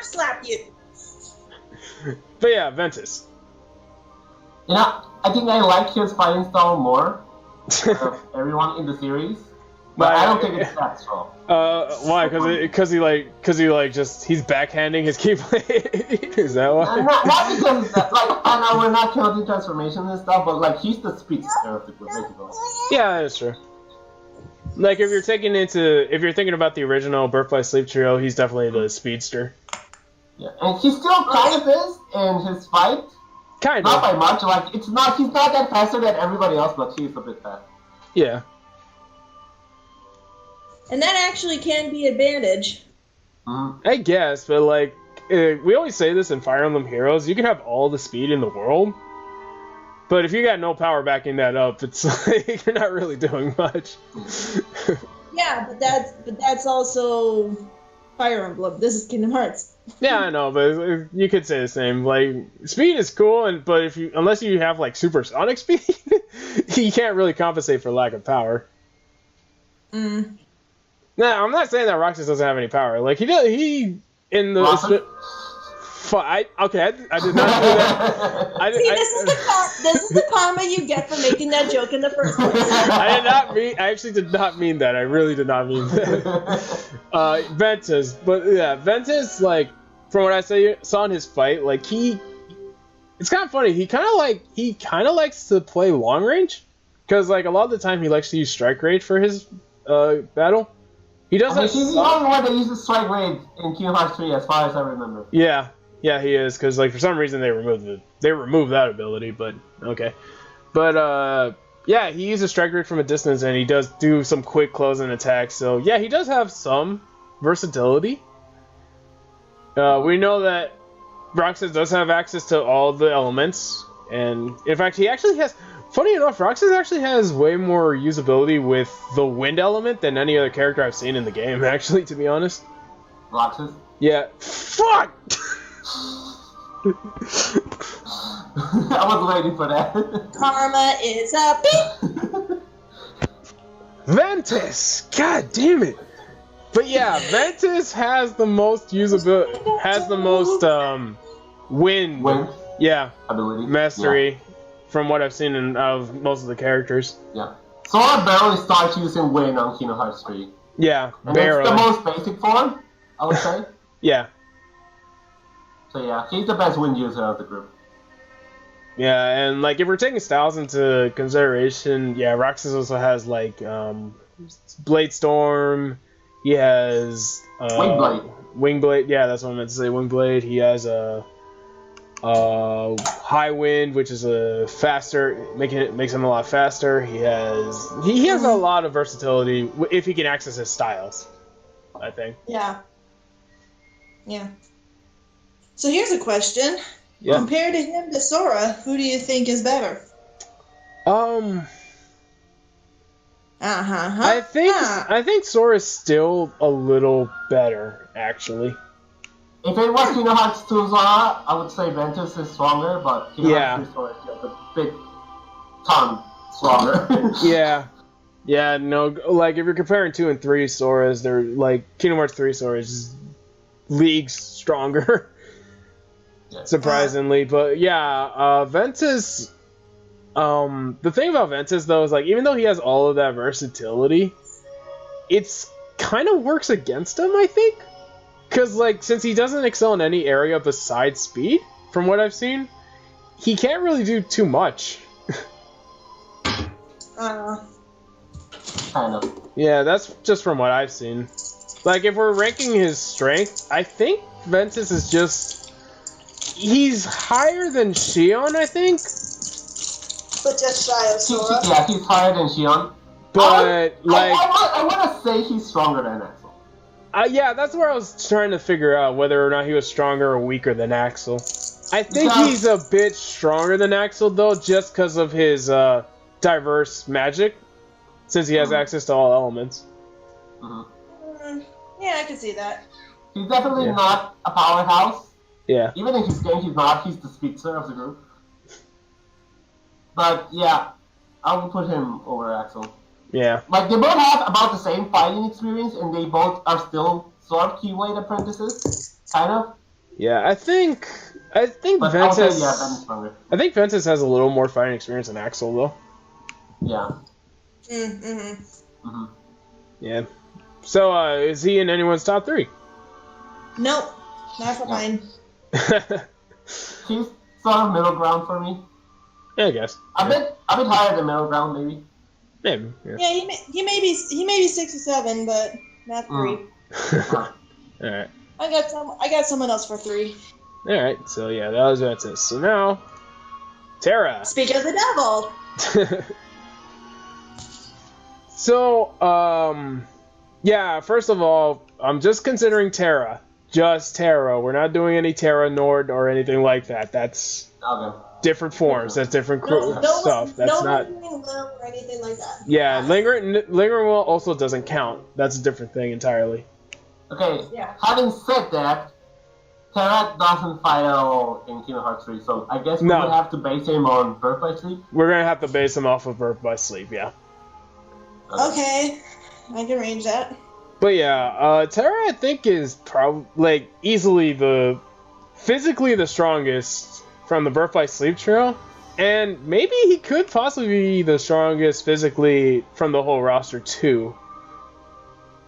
Slap you. But yeah, Ventus. You know, I think I like his fighting style more of everyone in the series, but I don't think it's that strong. Why? Because he he's backhanding his Keyblade. Is that why? Not because that, like, I know we're not counting transformation and stuff, but like he's the speedster of the group, basically. Yeah, that's true. Like if you're thinking about the original Birth by Sleep trio, he's definitely the speedster. Yeah, and he still kind of is in his fight. Kind of. Not by much. Like he's not that faster than everybody else, but he's a bit fast. Yeah. And that actually can be an advantage. I guess, but like we always say this in Fire Emblem Heroes, you can have all the speed in the world, but if you got no power backing that up, it's like you're not really doing much. Yeah, but that's also Fire Emblem. This is Kingdom Hearts. Yeah, I know, but you could say the same. Like speed is cool, but unless you have like supersonic speed, you can't really compensate for lack of power. Nah, I'm not saying that Roxas doesn't have any power. Like he does. He in the. I did not do that. This is the karma you get for making that joke in the first place. I actually did not mean that. I really did not mean that. Ventus, but yeah, Ventus, like from what I saw in his fight, like it's kind of funny. He kind of likes to play long range, because like a lot of the time he likes to use strike rate for his battle. He does. He's the only one that uses strike rate in Kingdom Hearts 3, as far as I remember. Yeah, he is, because like for some reason they removed that ability, but okay. But yeah, he uses strike rate from a distance, and he does do some quick closing attacks. So yeah, he does have some versatility. We know that Roxas does have access to all the elements, and in fact, he actually has. Funny enough, Roxas actually has way more usability with the wind element than any other character I've seen in the game, actually, to be honest. Roxas? Yeah. Fuck! I was waiting for that. Karma is a beep! Ventus! God damn it! But yeah, Ventus has the most usability, wind. Yeah. Ability. Mastery. Yeah. From what I've seen of most of the characters. Yeah. Sora barely starts using wind on Kingdom Hearts 3. Yeah, and barely. It's the most basic form, I would say. Yeah. So yeah, he's the best wind user of the group. Yeah, and like if we're taking styles into consideration, yeah, Roxas also has like Blade Storm. He has Wingblade. Yeah, that's what I meant to say. Wingblade. He has High Wind, which is a faster, makes him a lot faster. He has a lot of versatility if he can access his styles, I think. Yeah. So here's a question. Yeah. Compared to him to Sora, who do you think is better? I think Sora's still a little better, actually. If it was Kingdom Hearts 2 Sora, I would say Ventus is stronger, but Kingdom Hearts 3 Sora is just a big ton stronger. Yeah, no, like if you're comparing 2 and 3 Soras, they're like Kingdom Hearts 3 Sora is leagues stronger, surprisingly. But yeah, Ventus. The thing about Ventus though is like even though he has all of that versatility, it's kind of works against him, I think. Because, like, since he doesn't excel in any area besides speed, from what I've seen, he can't really do too much. Kind of. Yeah, that's just from what I've seen. Like, if we're ranking his strength, I think Ventus is just... He's higher than Shion, I think? But just shy of Sora. Yeah, he's higher than Shion. But, I want to say he's stronger than Axel. Yeah, that's where I was trying to figure out whether or not he was stronger or weaker than Axel. I think he's a bit stronger than Axel, though, just because of his diverse magic, since he has access to all elements. Yeah, I can see that. He's definitely not a powerhouse. Yeah. Even in his game, he's not. He's the speedster of the group. But, yeah, I would put him over Axel. Yeah. Like, they both have about the same fighting experience, and they both are still sort of Keyblade apprentices, kind of. Yeah, I think but Ventus... I think Ventus has a little more fighting experience than Axel, though. Yeah. Yeah. So, is he in anyone's top 3? Nope. Not for mine. He's sort of middle ground for me. Yeah, I guess. A bit higher than middle ground, maybe. Maybe. Yeah, he may be 6 or 7, but not 3. Alright. I got someone else for 3. Alright, so yeah, that was Ventus. So now, Terra. Speak of the devil. So, yeah, first of all, I'm just considering Terra. Just Terra. We're not doing any Terra Nord or anything like that. That's different forms. That's different stuff. That's not lingering will or anything like that. Yeah, lingering will also doesn't count. That's a different thing entirely. Okay. Yeah. Having said that, Terra doesn't fight at all in Kingdom Hearts 3, so I guess we would have to base him on Birth by Sleep. We're gonna have to base him off of Birth by Sleep, yeah. Okay, I can arrange that. But yeah, Terra I think is probably like easily physically the strongest from the Birth by Sleep trio, and maybe he could possibly be the strongest physically from the whole roster too.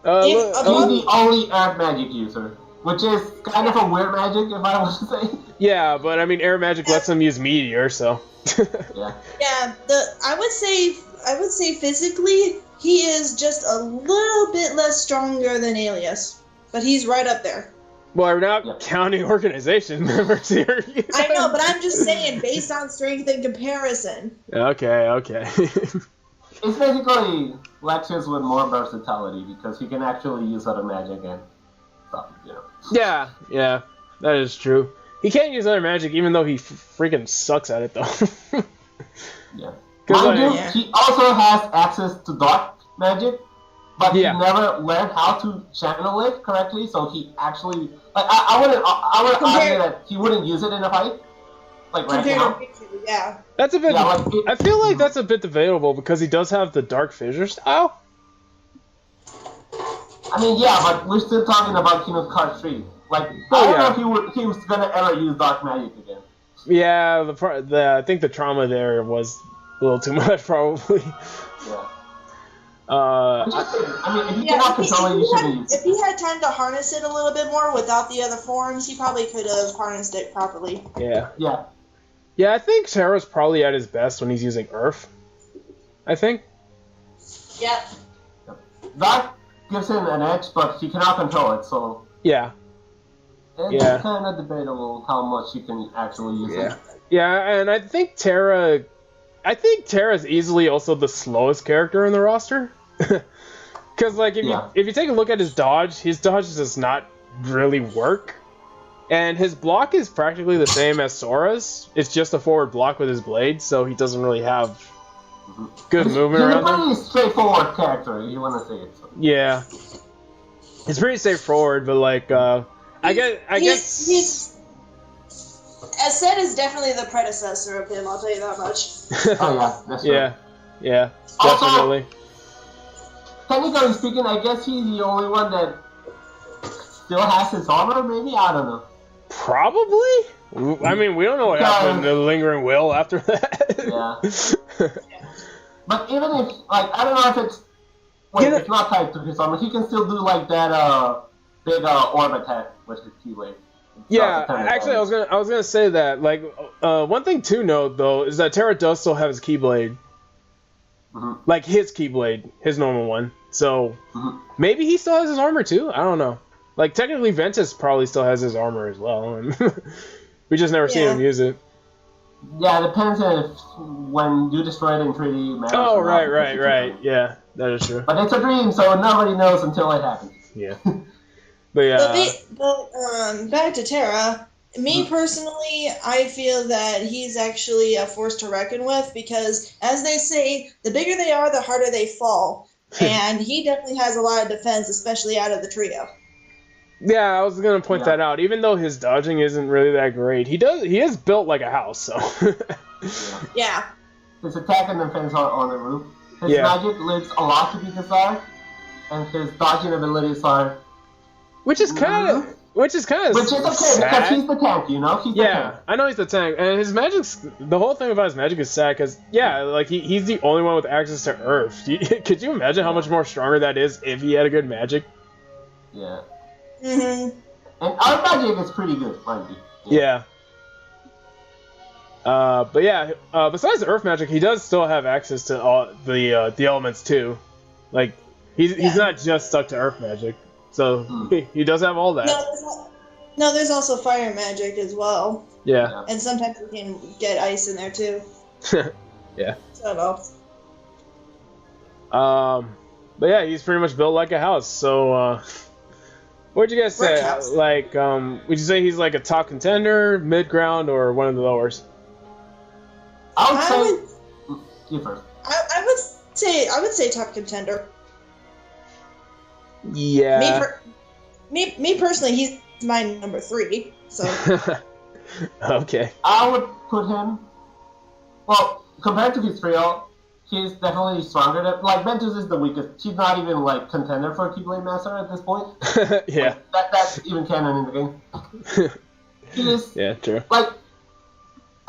He's the only Earth magic user, which is kind of a weird magic if I was to say. Yeah, but I mean Air magic lets him use Meteor, so. Yeah. Yeah, I would say physically he is just a little bit less stronger than Alias, but he's right up there. Well, we're not counting organization members here. I know, but I'm just saying, based on strength and comparison. Okay. It's basically Lexus with more versatility, because he can actually use other magic and stuff, you know. Yeah, that is true. He can't use other magic, even though he freaking sucks at it, though. Yeah. He also has access to dark magic, but he never learned how to channel it correctly, so he actually... Like, I would argue that he wouldn't use it in a fight. Like, right now. Yeah. That's a bit... I feel like that's a bit debatable, because he does have the Dark Fissure style. I mean, yeah, but we're still talking about Kingdom Hearts 3. Like, I don't know if he was gonna ever use dark magic again. Yeah, I think the trauma there was a little too much, probably. Yeah. I mean, if he cannot control it, you shouldn't use it. If he had time to harness it a little bit more without the other forms, he probably could have harnessed it properly. Yeah. Yeah, I think Terra's probably at his best when he's using Earth. I think. Yep. That gives him an edge, but he cannot control it, so... Yeah. It's kind of debatable how much you can actually use it. Yeah, and I think Terra's easily also the slowest character in the roster. Because, like, if you take a look at his dodge does not really work. And his block is practically the same as Sora's. It's just a forward block with his blade, so he doesn't really have good movement around him. He's a pretty straightforward character, you want to say it. So. Yeah. It's pretty straightforward, but, like, I guess... He's Ascent is definitely the predecessor of him, I'll tell you that much. Oh, yeah, that's right. Yeah, also, definitely. Technically speaking, I guess he's the only one that still has his armor, maybe? I don't know. Probably? I mean, we don't know what happened to the Lingering Will after that. Yeah. But even if, like, I don't know if it's... Wait, it's not tied to his armor. He can still do, like, that, big orb attack with his Keyblade. Yeah, actually, I was gonna say that. Like, one thing to note though is that Terra does still have his Keyblade, like his Keyblade, his normal one. So maybe he still has his armor too. I don't know. Like technically, Ventus probably still has his armor as well. We just never seen him use it. Yeah, it depends if when you destroy it in 3D. Matters oh, right. Yeah, that is true. But it's a dream, so nobody knows until it happens. Yeah. But yeah. But back to Terra. Me personally, I feel that he's actually a force to reckon with because, as they say, the bigger they are, the harder they fall. And he definitely has a lot of defense, especially out of the trio. Yeah, I was gonna point that out. Even though his dodging isn't really that great, he is built like a house. So. Yeah. His attack and defense are on the roof. His magic leaves a lot to be desired, and his dodging abilities are. Which is kind of okay sad. Because he's the tank, you know. He's the tank. I know he's the tank, and his magic's the whole thing about his magic is sad because like he's the only one with access to Earth. Could you imagine how much more stronger that is if he had a good magic? Yeah. And our magic is pretty good, mind you. Yeah. Besides the Earth magic, he does still have access to all the elements too. Like he's not just stuck to Earth magic, so he does have all that. No, there's also fire magic as well. Yeah. And sometimes you can get ice in there too. Yeah. So. But yeah, he's pretty much built like a house. So. What'd you guys say? Like, would you say he's like a top contender, mid ground, or one of the lowers? I would say. You first. I would say top contender. Yeah. Me personally, he's my number 3. So. Okay. I would put him. Well, compared to his trio, he's definitely stronger. Like, Ventus is the weakest. She's not even, like, contender for Keyblade Master at this point. Yeah. Like, that's even canon in the game. He is... Yeah, true. Like,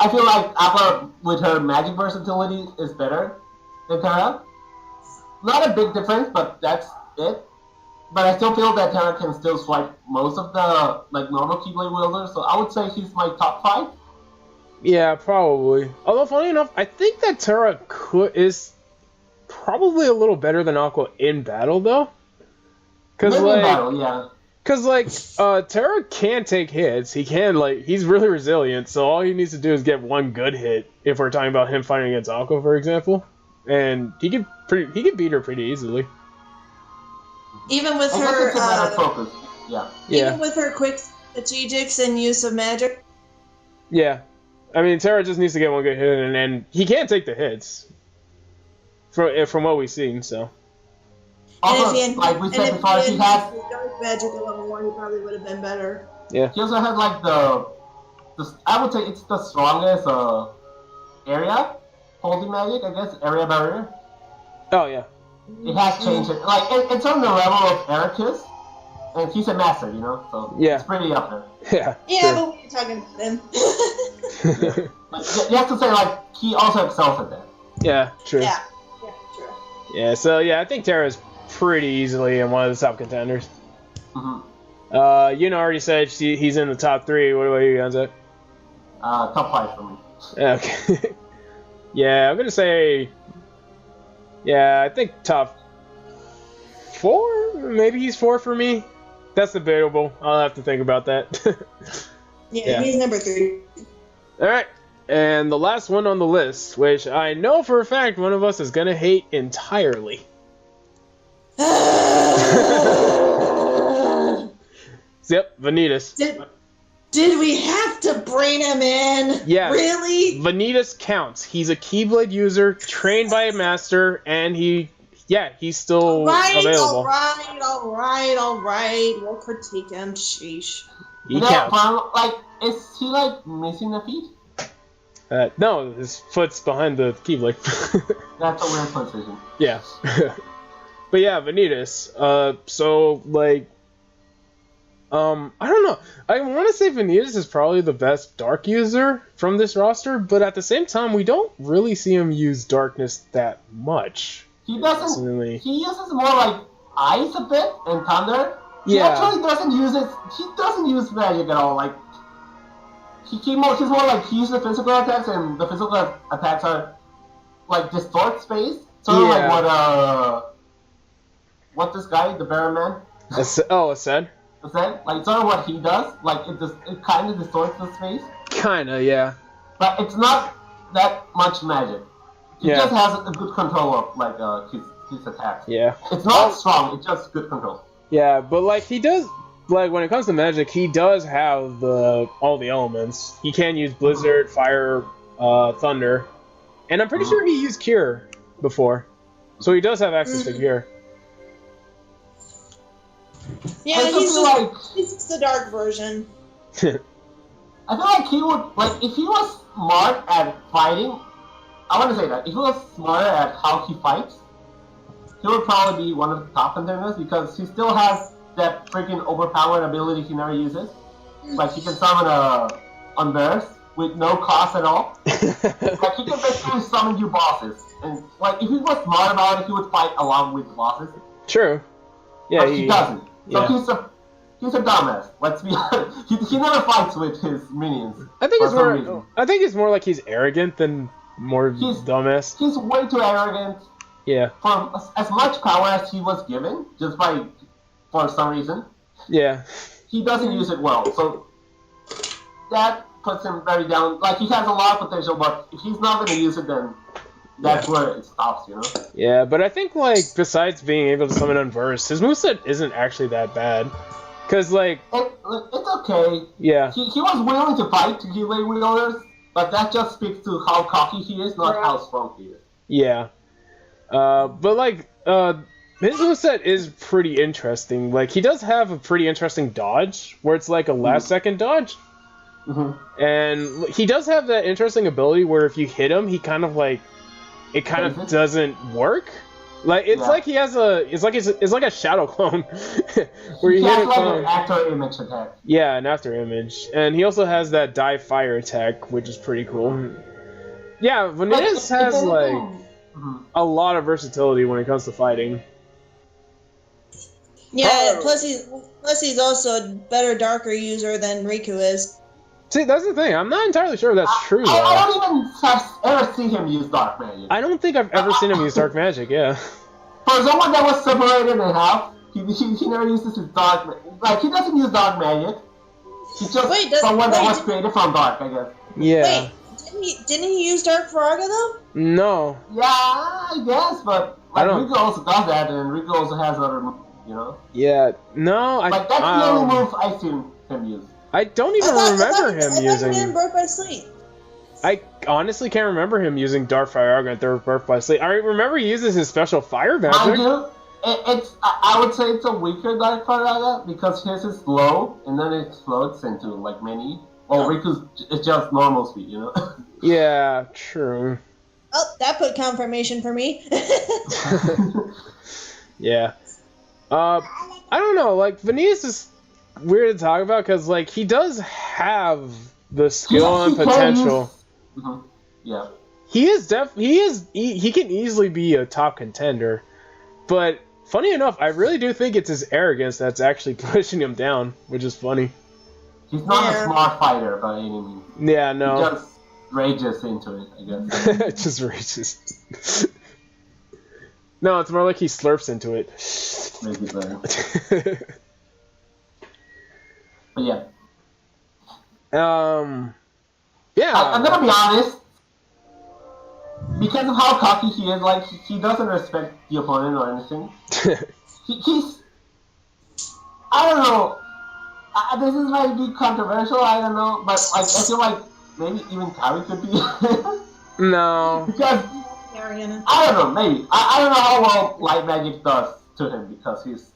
I feel like Aqua, with her magic versatility, is better than Terra. Not a big difference, but that's it. But I still feel that Terra can still swipe most of the, like, normal Keyblade wielders, so I would say he's my top 5. Yeah, probably. Although, funny enough, I think that Terra is probably a little better than Aqua in battle, though. Because, Terra can take hits. He can, he's really resilient, so all he needs to do is get one good hit, if we're talking about him fighting against Aqua, for example. And he can beat her pretty easily. Even with her, focus. Even with her quick strategics and use of magic. Yeah. I mean, Terra just needs to get one good hit, and he can take the hits. From what we've seen, so. Also, like we said before, he has dark magic at level 1. He probably would have been better. Yeah. He also has like the I would say it's the strongest area holding magic. I guess area barrier. Oh yeah. It has changed it. Like it's on the level of Ericus, and he's a master, you know. So it's pretty up there. Yeah. Yeah, but we're talking about him. You have to say like he also excels at that. Yeah. True. Yeah. True. Yeah. So yeah, I think Terra's pretty easily in one of the top contenders. Mm-hmm. Already said he's in the top 3. What about you guys at? Top 5 for me. Okay. Yeah, I'm gonna say. Yeah, I think top 4. Maybe he's 4 for me. That's debatable. I'll have to think about that. Yeah, he's number 3. All right, and the last one on the list, which I know for a fact one of us is gonna hate entirely. Yep, Vanitas. Did we have to bring him in? Yeah. Really? Vanitas counts. He's a Keyblade user, trained by a master, and he's still available. All right. We'll critique him. Sheesh. He counts. Is he like missing a feet? No, his foot's behind the Keyblade. That's a weird position. Yeah. But yeah, Vanitas. I don't know. I want to say Vanitas is probably the best dark user from this roster, but at the same time, we don't really see him use darkness that much. He doesn't. He uses more like ice a bit and thunder, He actually doesn't use it. He doesn't use magic at all. Like he's more like he uses the physical attacks, and the physical attacks are like distort space. Sort of like what this guy, the Bear Man. Ascend. Ascend, like sort of what he does. Like it kind of distorts the space. Kinda, yeah. But it's not that much magic. He just has a good control of like his attacks. Yeah. It's not strong. It's just good control. Yeah, but like he does, like when it comes to magic, he does have all the elements. He can use Blizzard, Fire, Thunder, and I'm pretty sure he used Cure before, so he does have access to Cure. Yeah, he's the dark version. I feel like he would, like, if he was smart at fighting, I want to say that, if he was smarter at how he fights, he would probably be one of the top contenders, because he still has that freaking overpowered ability he never uses. Like, he can summon on bears with no cost at all. Like, he can basically summon you bosses. And, like, if he was smart about it, he would fight along with the bosses. True. Yeah, but he doesn't. So he's a dumbass. Let's be honest. He never fights with his minions. I think it's more like he's arrogant than dumbass. He's way too arrogant. Yeah. For as much power as he was given, for some reason. Yeah. He doesn't use it well, so that puts him very down. Like, he has a lot of potential, but if he's not going to use it, then that's where it stops, you know? Yeah, but I think, like, besides being able to summon Unversed, his moveset isn't actually that bad. Because, like... It's okay. Yeah. He was willing to fight to Keyblade wielders, but that just speaks to how cocky he is, not how strong he is. Yeah. But, like, his moveset is pretty interesting. Like, he does have a pretty interesting dodge, where it's like a last-second dodge. Mm-hmm. And he does have that interesting ability where if you hit him, he kind of, like... It kind of doesn't work. Like it's like he has it's like a shadow clone where you hit a clone. An after image attack. Yeah, an after image, and he also has that die fire attack, which is pretty cool. Yeah, Vanitas has like a lot of versatility when it comes to fighting. Yeah, plus he's also a better darker user than Riku is. See, that's the thing. I'm not entirely sure if that's true, though. I don't even ever see him use dark magic. I don't think I've ever seen him use dark magic, yeah. For someone that was separated in half, he never uses his dark magic. Like, he doesn't use dark magic. He's just someone that was created from dark, I guess. Yeah. Wait, didn't he use Dark Faraga, though? No. Yeah, I guess, but like, Riku also does that, and Riku also has other moves, you know? Yeah, no, Like, that's the only move I've seen him use. I don't even remember him using... I Birth by Sleep. I honestly can't remember him using Dark Fire and Birth by Sleep. I remember he uses his special fire magic. I would say it's a weaker Dark Fire because his is slow, and then it floats into, like, many. Well, Riku's it's just normal speed, you know? Yeah, true. Oh, that put confirmation for me. Yeah. I don't know, like, Vanitas is weird to talk about because, like, he does have the skill and potential. Yeah. He can easily be a top contender, but funny enough, I really do think it's his arrogance that's actually pushing him down, which is funny. He's not a smart fighter by any means. Yeah, no. He just rages into it, I guess. Just rages. No, it's more like he slurps into it. Maybe better. But yeah. Yeah. I'm gonna be honest. Because of how cocky he is, like, he doesn't respect the opponent or anything. He's... I don't know. This is maybe controversial, I don't know. But, like, I feel like maybe even Kari could be. No. Because... I don't know, maybe. I don't know how well light magic does to him because he's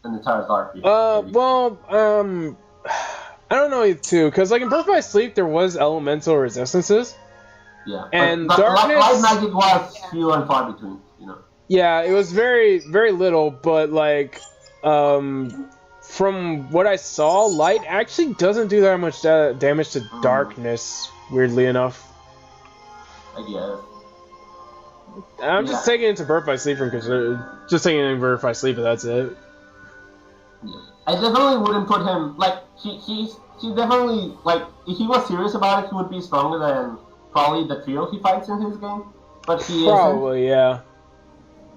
an entire dark beast. Well, I don't know too, because like in Birth by Sleep there was elemental resistances. Yeah. And but darkness. Light magic was few and far between, you know. Yeah, it was very, very little, but like, from what I saw, light actually doesn't do that much damage to darkness. Weirdly enough. I guess. I'm just taking it to Birth by Sleep from just taking it in Birth by Sleep, and that's it. Yeah. I definitely wouldn't put him like he definitely like if he was serious about it, he would be stronger than probably the trio he fights in his game. But he probably isn't. Yeah.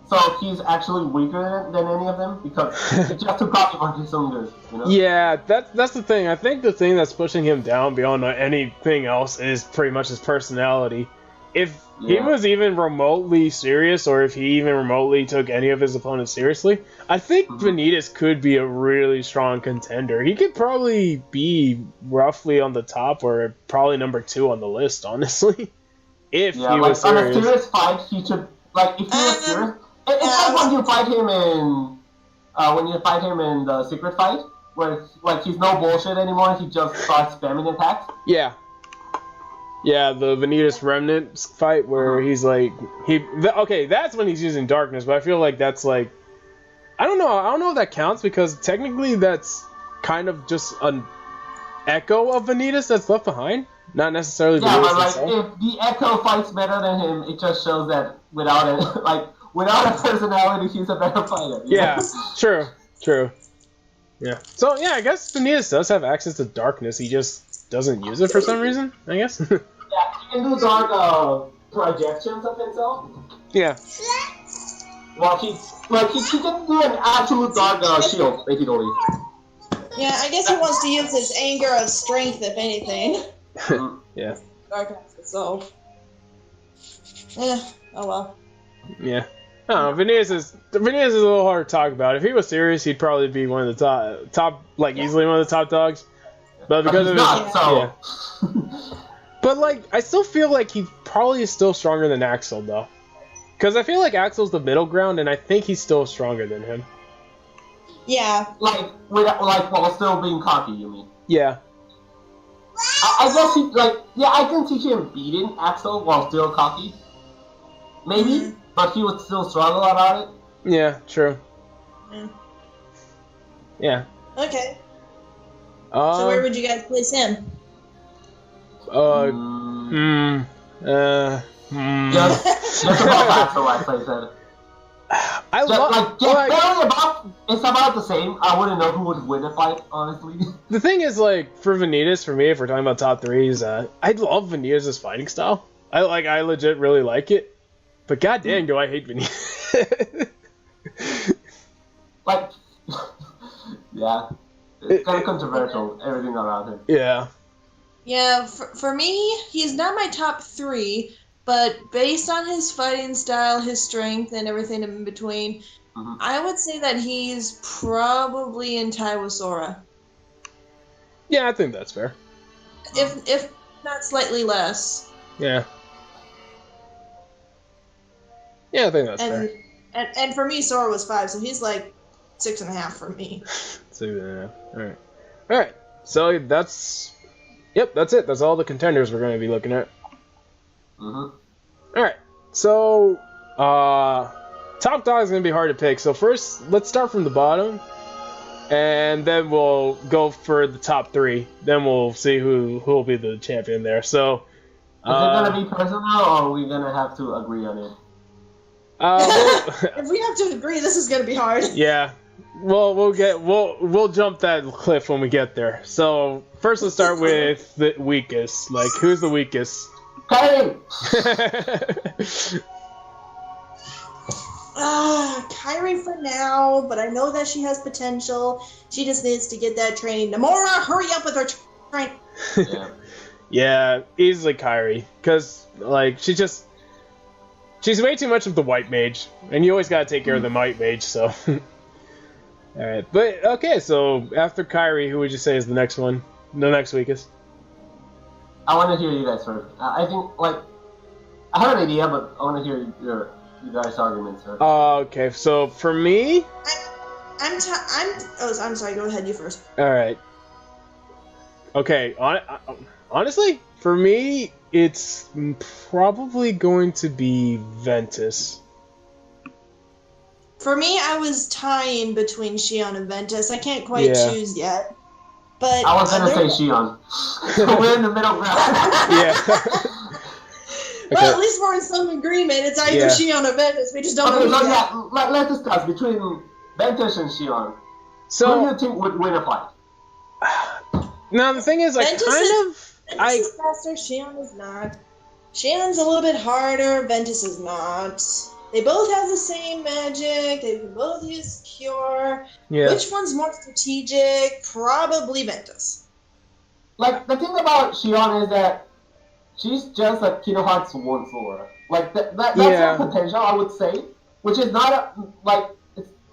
So he's actually weaker than any of them because he just took copy for his own good, you know? Yeah, that's the thing. I think the thing that's pushing him down beyond anything else is pretty much his personality. If he was even remotely serious, or if he even remotely took any of his opponents seriously, I think Vanitas could be a really strong contender. He could probably be roughly on the top, or probably number 2 on the list, honestly. If he was serious. On a serious fight, he should if he was serious. It's like when you fight him in the secret fight, where he's no bullshit anymore. He just starts spamming attacks. Yeah, the Vanitas Remnant fight where he's like that's when he's using darkness. But I feel like that's like I don't know if that counts because technically that's kind of just an echo of Vanitas that's left behind, not necessarily. Yeah, Vanitas but himself. If the echo fights better than him, it just shows that without it Without a personality, he's a better fighter. Yeah, true. Yeah. So, yeah, I guess Vanitas does have access to darkness. He just doesn't use it for some reason, I guess. Yeah, he can do dark projections of himself. Yeah. Well, he can do an absolute dark shield, basically. Yeah, I guess he wants to use his anger of strength, if anything. Yeah. Darkness itself. Oh well. Yeah. I don't know, Vanitas is a little hard to talk about. If he was serious, he'd probably be one of the top easily one of the top dogs. But because of his, But I still feel like he probably is still stronger than Axel though. Because I feel like Axel's the middle ground, and I think he's still stronger than him. Yeah. While still being cocky, you mean? Yeah. I guess I can see him beating Axel while still cocky. Maybe. But he would still struggle about it. Yeah, true. Yeah. Okay. So where would you guys place him? Just about Axel, I place it. It's about the same. I wouldn't know who would win the fight, honestly. The thing is, for Vanitas, for me, if we're talking about top 3s, I love Vanitas' fighting style. I legit really like it. But goddamn, do I hate Vanitas. Yeah. It's kind of controversial, everything around him. Yeah. Yeah, for me, he's not my top 3, but based on his fighting style, his strength, and everything in between, I would say that he's probably in tie with Sora. Yeah, I think that's fair. If not slightly less. Yeah. Yeah, I think that's fair. And for me, Sora was 5, so he's 6.5 for me. 6.5. Alright. So that's it. That's all the contenders we're going to be looking at. Alright. So, top dog is going to be hard to pick. So first, let's start from the bottom. And then we'll go for the top 3. Then we'll see who will be the champion there. So, is it going to be personal, or are we going to have to agree on it? If we have to agree, this is gonna be hard. Yeah, we'll jump that cliff when we get there. So first, let's start with the weakest. Who's the weakest? Kairi. Kairi for now, but I know that she has potential. She just needs to get that training. Nomura, hurry up with her training. Yeah, easily Kairi, because she's way too much of the white mage, and you always gotta take care of the white mage, so. Alright, but, okay, so after Kairi, who would you say is the next one? The next weakest? I want to hear you guys first. I think, I have an idea, but I want to hear your guys' arguments first. Okay, so for me... I'm sorry, go ahead, you first. Alright. Okay, honestly, for me, it's probably going to be Ventus. For me, I was tying between Shion and Ventus. I can't quite choose yet. But I was going to say Shion. So we're in the middle ground. Yeah. Well, at least we're in some agreement. It's either Shion or Ventus. We just don't know. So let's discuss between Ventus and Shion. who do you think would win a fight? Now the thing is, Ventus is faster. Shion is not. Shion's a little bit harder. Ventus is not. They both have the same magic. They can both use Cure. Yeah. Which one's more strategic? Probably Ventus. Like, the thing about Shion is that she's just a Kingdom Hearts 1 Sora. Like, that's her potential, I would say. Which is not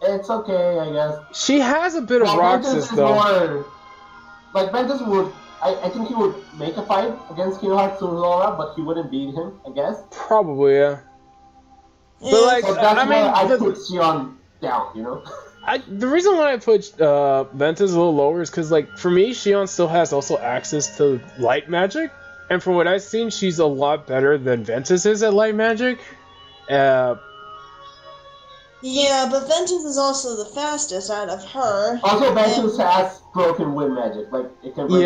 it's okay, I guess. She has a bit of Roxas, though. More, like, Ventus would... I think he would make a fight against Kingdom Hearts Sora, but he wouldn't beat him, I guess. Probably, yeah. But, like, so that's why I put Shion down, you know? The reason why I put Ventus a little lower is because, like, for me, Shion still has also access to light magic. And from what I've seen, she's a lot better than Ventus is at light magic. Yeah, but Ventus is also the fastest out of her. Also, Ventus has broken wind magic. Like, it can break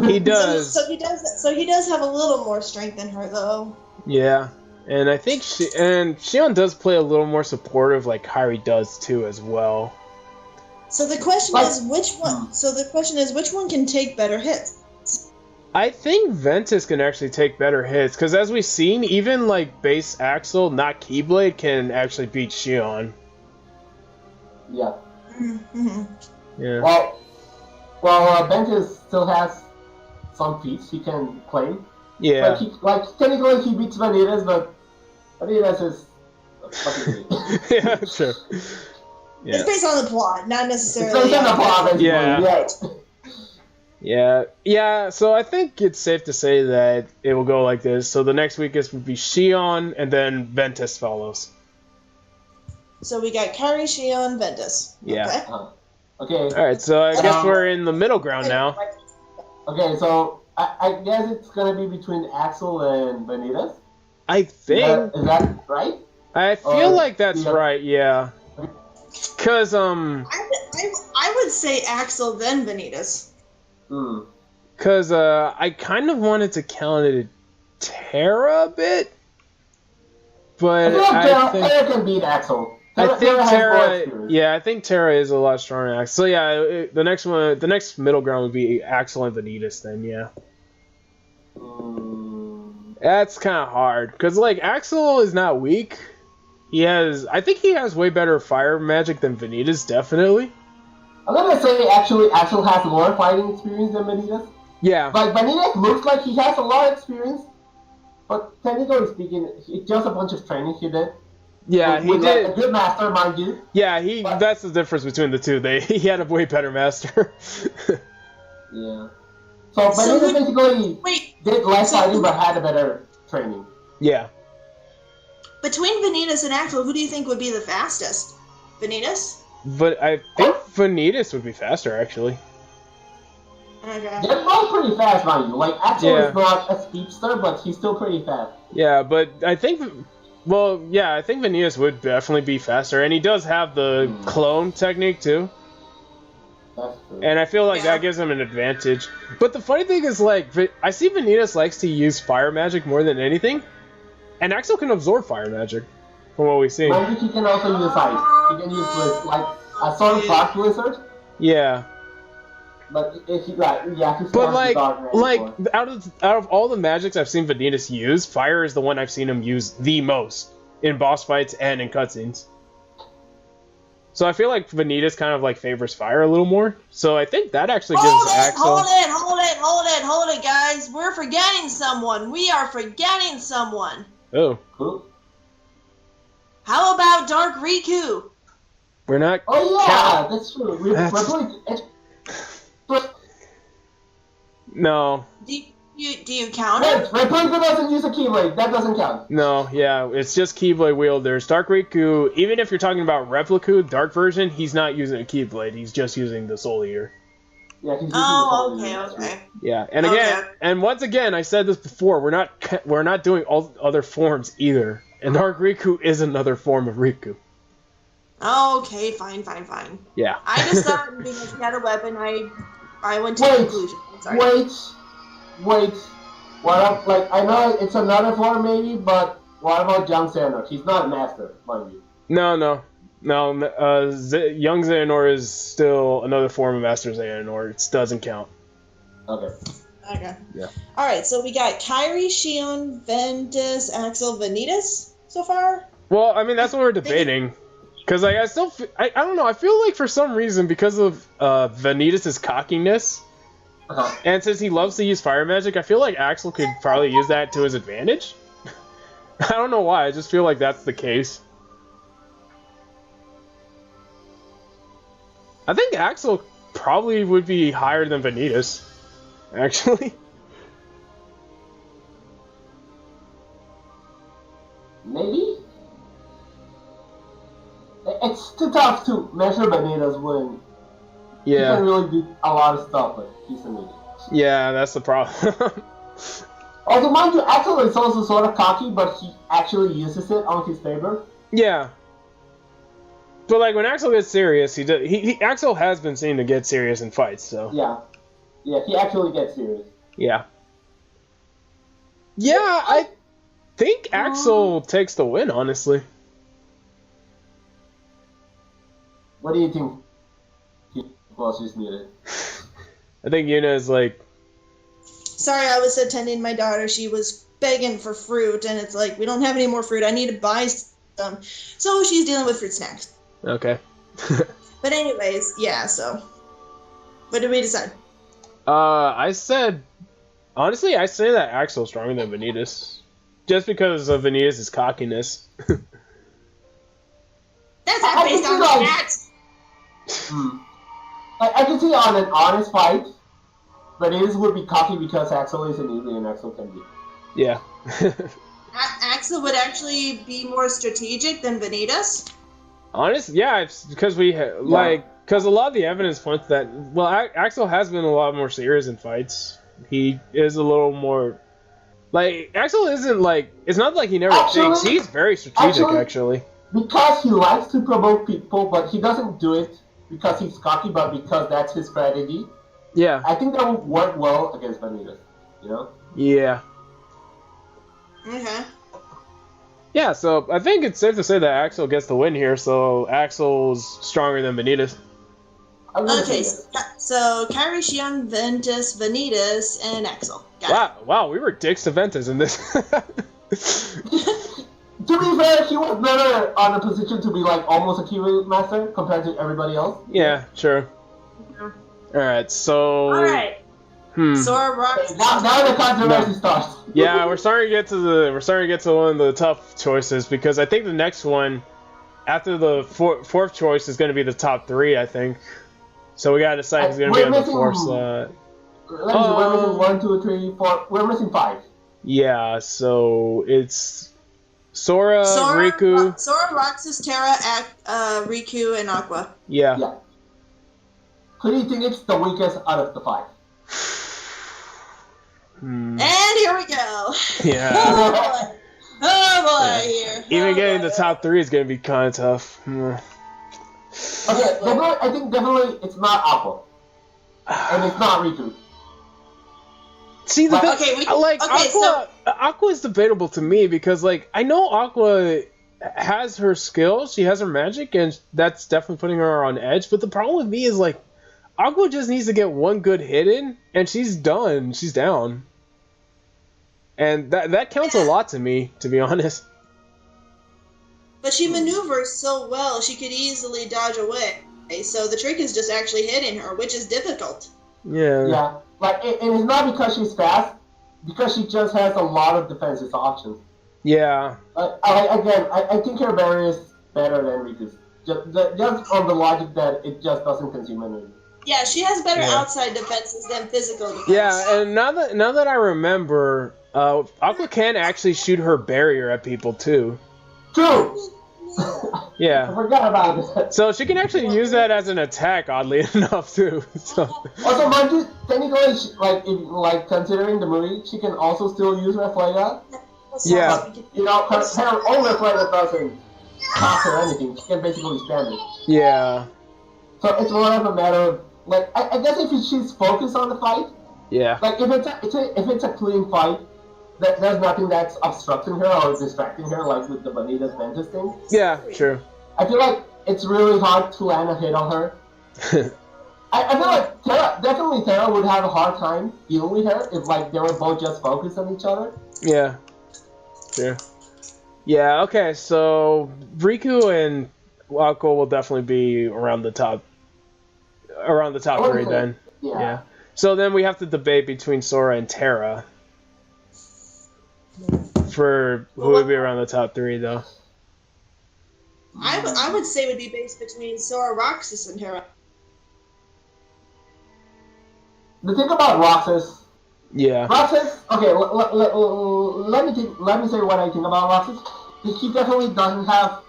he does. So he does have a little more strength than her, though. Yeah. And I think Shion does play a little more supportive, like Kairi does too, as well. So the question is which one. So the question is which one can take better hits. I think Ventus can actually take better hits, because as we've seen, even like base Axel, not Keyblade, can actually beat Shion. Yeah. Mm-hmm. Yeah. Well, Ventus still has some feats he can claim. Yeah. Like technically he beats Vanitas, but Vanitas is fucking yeah, sure. Yeah. It's based on the plot, not necessarily. It's based on the plot, basically. Yeah, so I think it's safe to say that it will go like this. So the next weakest would be Shion, and then Ventus follows. So we got Kairi, Shion, Ventus. Yeah. Okay. Alright, so I guess we're in the middle ground now. Okay, so I guess it's gonna be between Axel and Vanitas? I think. Is that right? I feel like that's right, yeah. Because, I would say Axel, then Vanitas. Because I kind of wanted to count it Terra a bit, but I think Terra can beat Axel. I think Terra is a lot stronger than Axel. So yeah, the next middle ground would be Axel and Vanitas. Then yeah, that's kind of hard because like Axel is not weak. I think he has way better fire magic than Vanitas, definitely. I'm gonna say actually Axel has more fighting experience than Vanitas. Yeah. Like Vanitas looks like he has a lot of experience, but technically speaking, it's just a bunch of training he did. Yeah, he did. Like, a good master, mind you. Yeah, that's the difference between the two. He had a way better master. Yeah. So Vanitas basically did less fighting but had a better training. Yeah. Between Vanitas and Axel, who do you think would be the fastest? Vanitas? But I think Vanitas would be faster, actually. Okay. They're both pretty fast, mind you. Like, Axel is not a speedster, but he's still pretty fast. Yeah, but I think... Well, yeah, I think Vanitas would definitely be faster, and he does have the clone technique, too. That's true. And I feel like that gives him an advantage. But the funny thing is, like, I see Vanitas likes to use fire magic more than anything, and Axel can absorb fire magic, from what we've seen. Maybe he can also use ice. He can use, like, a sort of dark blizzard. Yeah. But if he, he's but like out of all the magics I've seen Vanitas use, fire is the one I've seen him use the most in boss fights and in cutscenes. So I feel like Vanitas kind of like favors fire a little more. So I think that actually gives Axel. Hold it, guys. We're forgetting someone. We are forgetting someone. Oh. Who? How about Dark Riku? We're not. Oh yeah, that's true. No. Do you count it? Rayquaza doesn't use a Keyblade. That doesn't count. No, yeah, it's just Keyblade wielders. Dark Riku, even if you're talking about Repliku, Dark version, he's not using a Keyblade. He's just using the Soul Eater. Yeah, he's using the Soul Eater. Okay. Yeah, and again, and once again, I said this before, we're not doing all other forms either. And Dark Riku is another form of Riku. Okay, fine. Yeah. I just thought because he had a weapon, I went to the conclusion. Sorry. Wait. I know it's another form maybe, but what about John Cena? He's not a master, mind you. No. No, Young Xehanort is still another form of Master Xehanort. It doesn't count. Okay. Yeah. All right, so we got Kairi, Shion, Ventus, Axel, Vanitas so far. Well, I mean that's what we're debating. Because like I don't know. I feel like for some reason because of Vanitas' cockiness, and since he loves to use fire magic, I feel like Axel could probably use that to his advantage. I don't know why. I just feel like that's the case. I think Axel probably would be higher than Vanitas, actually. Maybe? It's too tough to measure Vanitas when he can really do a lot of stuff, but he's a medium. Yeah, that's the problem. Also, mind you, Axel is also sort of cocky, but he actually uses it on his favor. Yeah. But like when Axel gets serious, Axel has been seen to get serious in fights, so. Yeah, he actually gets serious. Yeah. Yeah, I think Axel takes the win, honestly. What do you think was just needed? I think Yuna is like... Sorry, I was attending my daughter. She was begging for fruit, and it's like, we don't have any more fruit. I need to buy some. So she's dealing with fruit snacks. Okay. But anyways, yeah, so. What did we decide? I said... Honestly, I say that Axel's stronger than Vanitas. Just because of Vanitas' cockiness. That's not based on stats! I can see on an honest fight, Vanitas would be cocky because Axel is an easy and Axel can be. Yeah. Axel would actually be more strategic than Vanitas? Honest, yeah, it's because because a lot of the evidence points that, well, Axel has been a lot more serious in fights. He is a little more, like, Axel isn't like, it's not like he never thinks, he's very strategic, actually. Because he likes to provoke people, but he doesn't do it because he's cocky, but because that's his strategy. Yeah. I think that would work well against Vanitas, you know? Yeah. Okay. Yeah, so I think it's safe to say that Axel gets the win here, so Axel's stronger than Vanitas. Okay, so Kairi, Shion, Ventus, Vanitas, and Axel. Wow, we were dicks to Ventus in this. To be fair, he was never on a position to be like almost a Keyblade master compared to everybody else. Yeah, sure. Alright, so... Alright. Sora, Roxas... Now the controversy starts. Yeah, we're starting to get to one of the tough choices, because I think the next one, after the fourth choice, is going to be the top three, I think. So we gotta decide who's going to be on the fourth slot. We're missing 1, 2, 3, 4... We're missing 5. Yeah, so it's... Sora, Riku... Sora, Roxas, Terra, Riku, and Aqua. Yeah. Who do you think is the weakest out of the 5? And here we go. Yeah. Oh boy, here. Even getting the top 3 is going to be kind of tough. Okay, I think definitely it's not Aqua. And it's not Riku. See, Aqua is debatable to me because, like, I know Aqua has her skills, she has her magic, and that's definitely putting her on edge. But the problem with me is, like, Aqua just needs to get one good hit in, and she's done. She's down. And that counts a lot to me, to be honest. But she maneuvers so well, she could easily dodge away. So the trick is just actually hitting her, which is difficult. Yeah. Like, and it's not because she's fast, because she just has a lot of defensive options. Yeah. I think her barrier is better than Riku's. Just on the logic that it just doesn't consume energy. Yeah, she has better outside defenses than physical defense. Yeah, and now that I remember, Aqua can actually shoot her barrier at people too. True! Yeah. I forgot about that. So she can actually use that as an attack, oddly enough, too. So. Also, mind you, technically, considering the movie, she can also still use Reflega. Yeah. But, you know, her own Reflega doesn't cost her anything. She can basically spam it. Yeah. So it's more of a matter of, like, I guess if she's focused on the fight, yeah. Like, if it's a clean fight, there's nothing that's obstructing her or distracting her, like with the Vanitas Ventus thing. Yeah, true. I feel like it's really hard to land a hit on her. I feel like Terra would have a hard time dealing with her if like they were both just focused on each other. Yeah. Sure. Yeah, okay, so Riku and Aqua will definitely be around the top 3 then. Yeah. So then we have to debate between Sora and Terra for who would be around the top 3 though. I would say it would be based between Sora, Roxas, and Terra. The thing about Roxas. Yeah. Roxas. Okay, let me say what I think about Roxas. He definitely doesn't have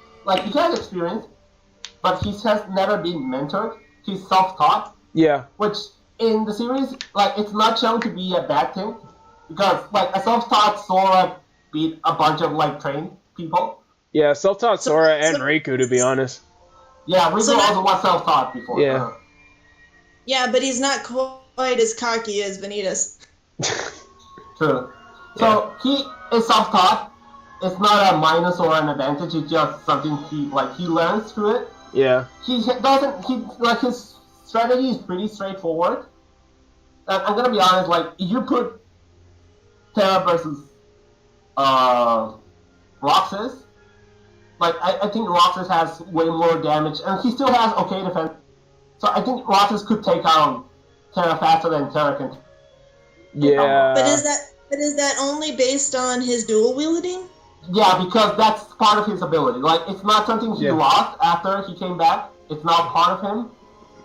he has experience, but he has never been mentored. He's self-taught. Yeah. Which in the series, it's not shown to be a bad thing, because a self-taught Sora beat a bunch of trained people. Yeah, self-taught Sora and Riku, to be honest. Yeah, Riku also was self-taught before. Yeah. Yeah, but he's not quite as cocky as Vanitas. True. So he is self-taught. It's not a minus or an advantage. It's just something he learns through it. Yeah. His strategy is pretty straightforward. I'm gonna be honest. If you put Terra versus Roxas, I think Roxas has way more damage, and he still has okay defense. So I think Roxas could take out Terra faster than Terra can. Yeah. But is that only based on his dual wielding? Yeah, because that's part of his ability. It's not something he lost after he came back. It's not part of him.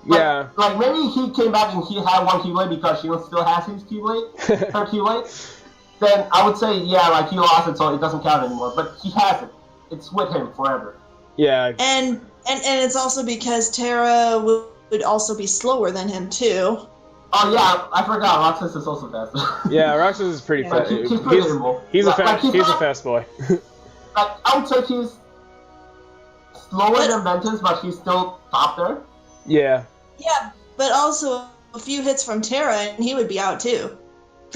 Yeah. Maybe he came back and he had one Keyblade because she still has his Keyblade, her Keyblade. Then I would say, he lost it, so it doesn't count anymore. But he has it. It's with him forever. Yeah. And it's also because Terra would also be slower than him, too. Oh, yeah, I forgot. Roxas is also fast. Yeah, Roxas is pretty fast. He's pretty nimble. He's a fast boy. I would say he's slower than Ventus, but he's still top there. Yeah. Yeah, but also a few hits from Terra, and he would be out, too.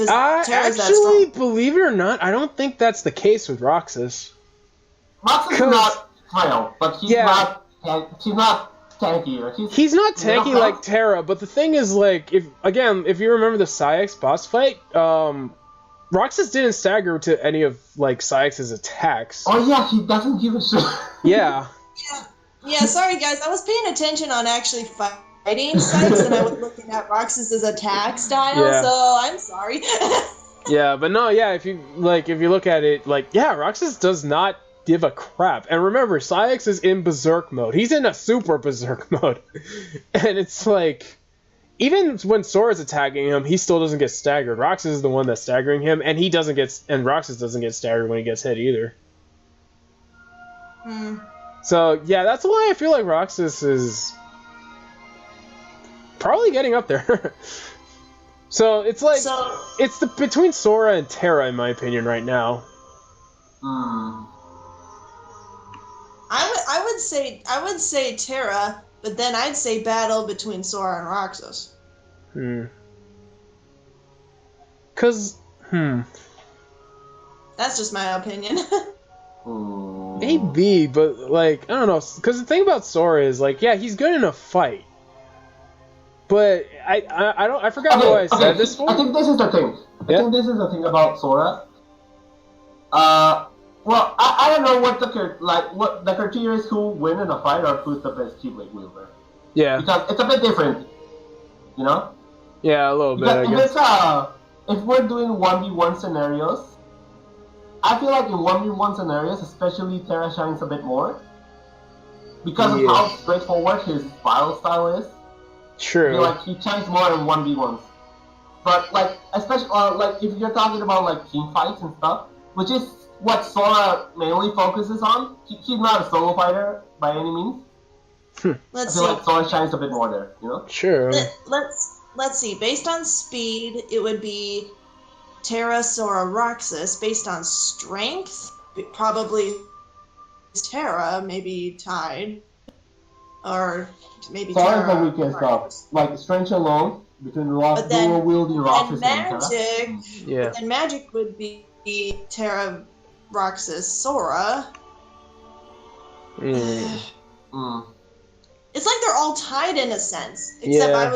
Actually, believe it or not, I don't think that's the case with Roxas. Roxas is not frail, but he's not tanky. He's not tanky like Terra, but the thing is, if you remember the Saïx boss fight, Roxas didn't stagger to any of Saïx's attacks. Oh yeah, he doesn't give a shit. Yeah. Yeah, sorry guys, I was paying attention on actually fighting Saïx, and I was looking at Roxas's attack style, so I'm sorry. Yeah, but no, yeah, if you look at it, Roxas does not give a crap. And remember, Saïx is in Berserk mode. He's in a super Berserk mode. And it's even when Sora's attacking him, he still doesn't get staggered. Roxas is the one that's staggering him, and Roxas doesn't get staggered when he gets hit either. So, yeah, that's why I feel like Roxas is probably getting up there. So, it's it's between Sora and Terra, in my opinion, right now. I would say Terra, but then I'd say battle between Sora and Roxas. That's just my opinion. Maybe, but I don't know. Because the thing about Sora is he's good in a fight. But I forgot who I said this for. I think this is the thing. I think this is the thing about Sora. Well, I don't know what the criteria is who win in a fight or who's the best Keyblade wielder. Yeah. Because it's a bit different, you know? Yeah, a little bit, I guess. If we're doing 1v1 scenarios, I feel like in 1v1 scenarios, especially Terra shines a bit more. Because of how straightforward his style is. True. I feel like he shines more in 1v1s. But, especially, if you're talking about, team fights and stuff, which is what Sora mainly focuses on. He's not a solo fighter by any means. Let's I feel like Sora shines a bit more there, you know? Sure. Let's see. Based on speed, it would be Terra, Sora, Roxas. Based on strength, probably Terra, maybe tied. Or maybe Sora's Terra. the weakest stuff. Strength alone, between dual wielding Roxas and Terra. And magic would be Terra, Roxas, Sora. it's like they're all tied in a sense. Except I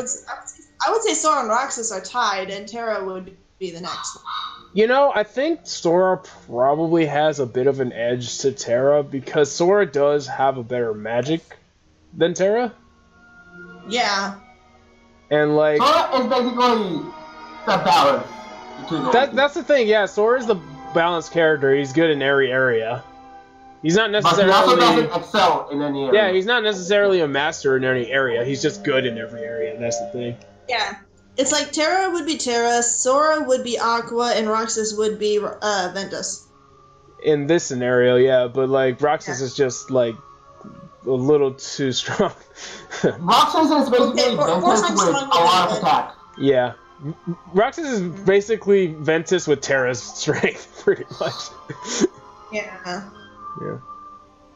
would say Sora and Roxas are tied, and Terra would be the next. You know, I think Sora probably has a bit of an edge to Terra because Sora does have a better magic than Terra. Yeah. And like Sora is basically the balance between that's the thing, yeah, Sora's the balanced character. He's good in every area. He's not necessarily but he also doesn't excel in any area. Yeah, he's not necessarily a master in any area. He's just good in every area, that's the thing. Yeah. It's like Terra would be Terra, Sora would be Aqua, and Roxas would be Vanitas. In this scenario, yeah, but like Roxas is just like a little too strong. Roxas is basically Ventus with a lot of attack. Yeah. Roxas is basically Ventus with Terra's strength, pretty much. Yeah. Yeah.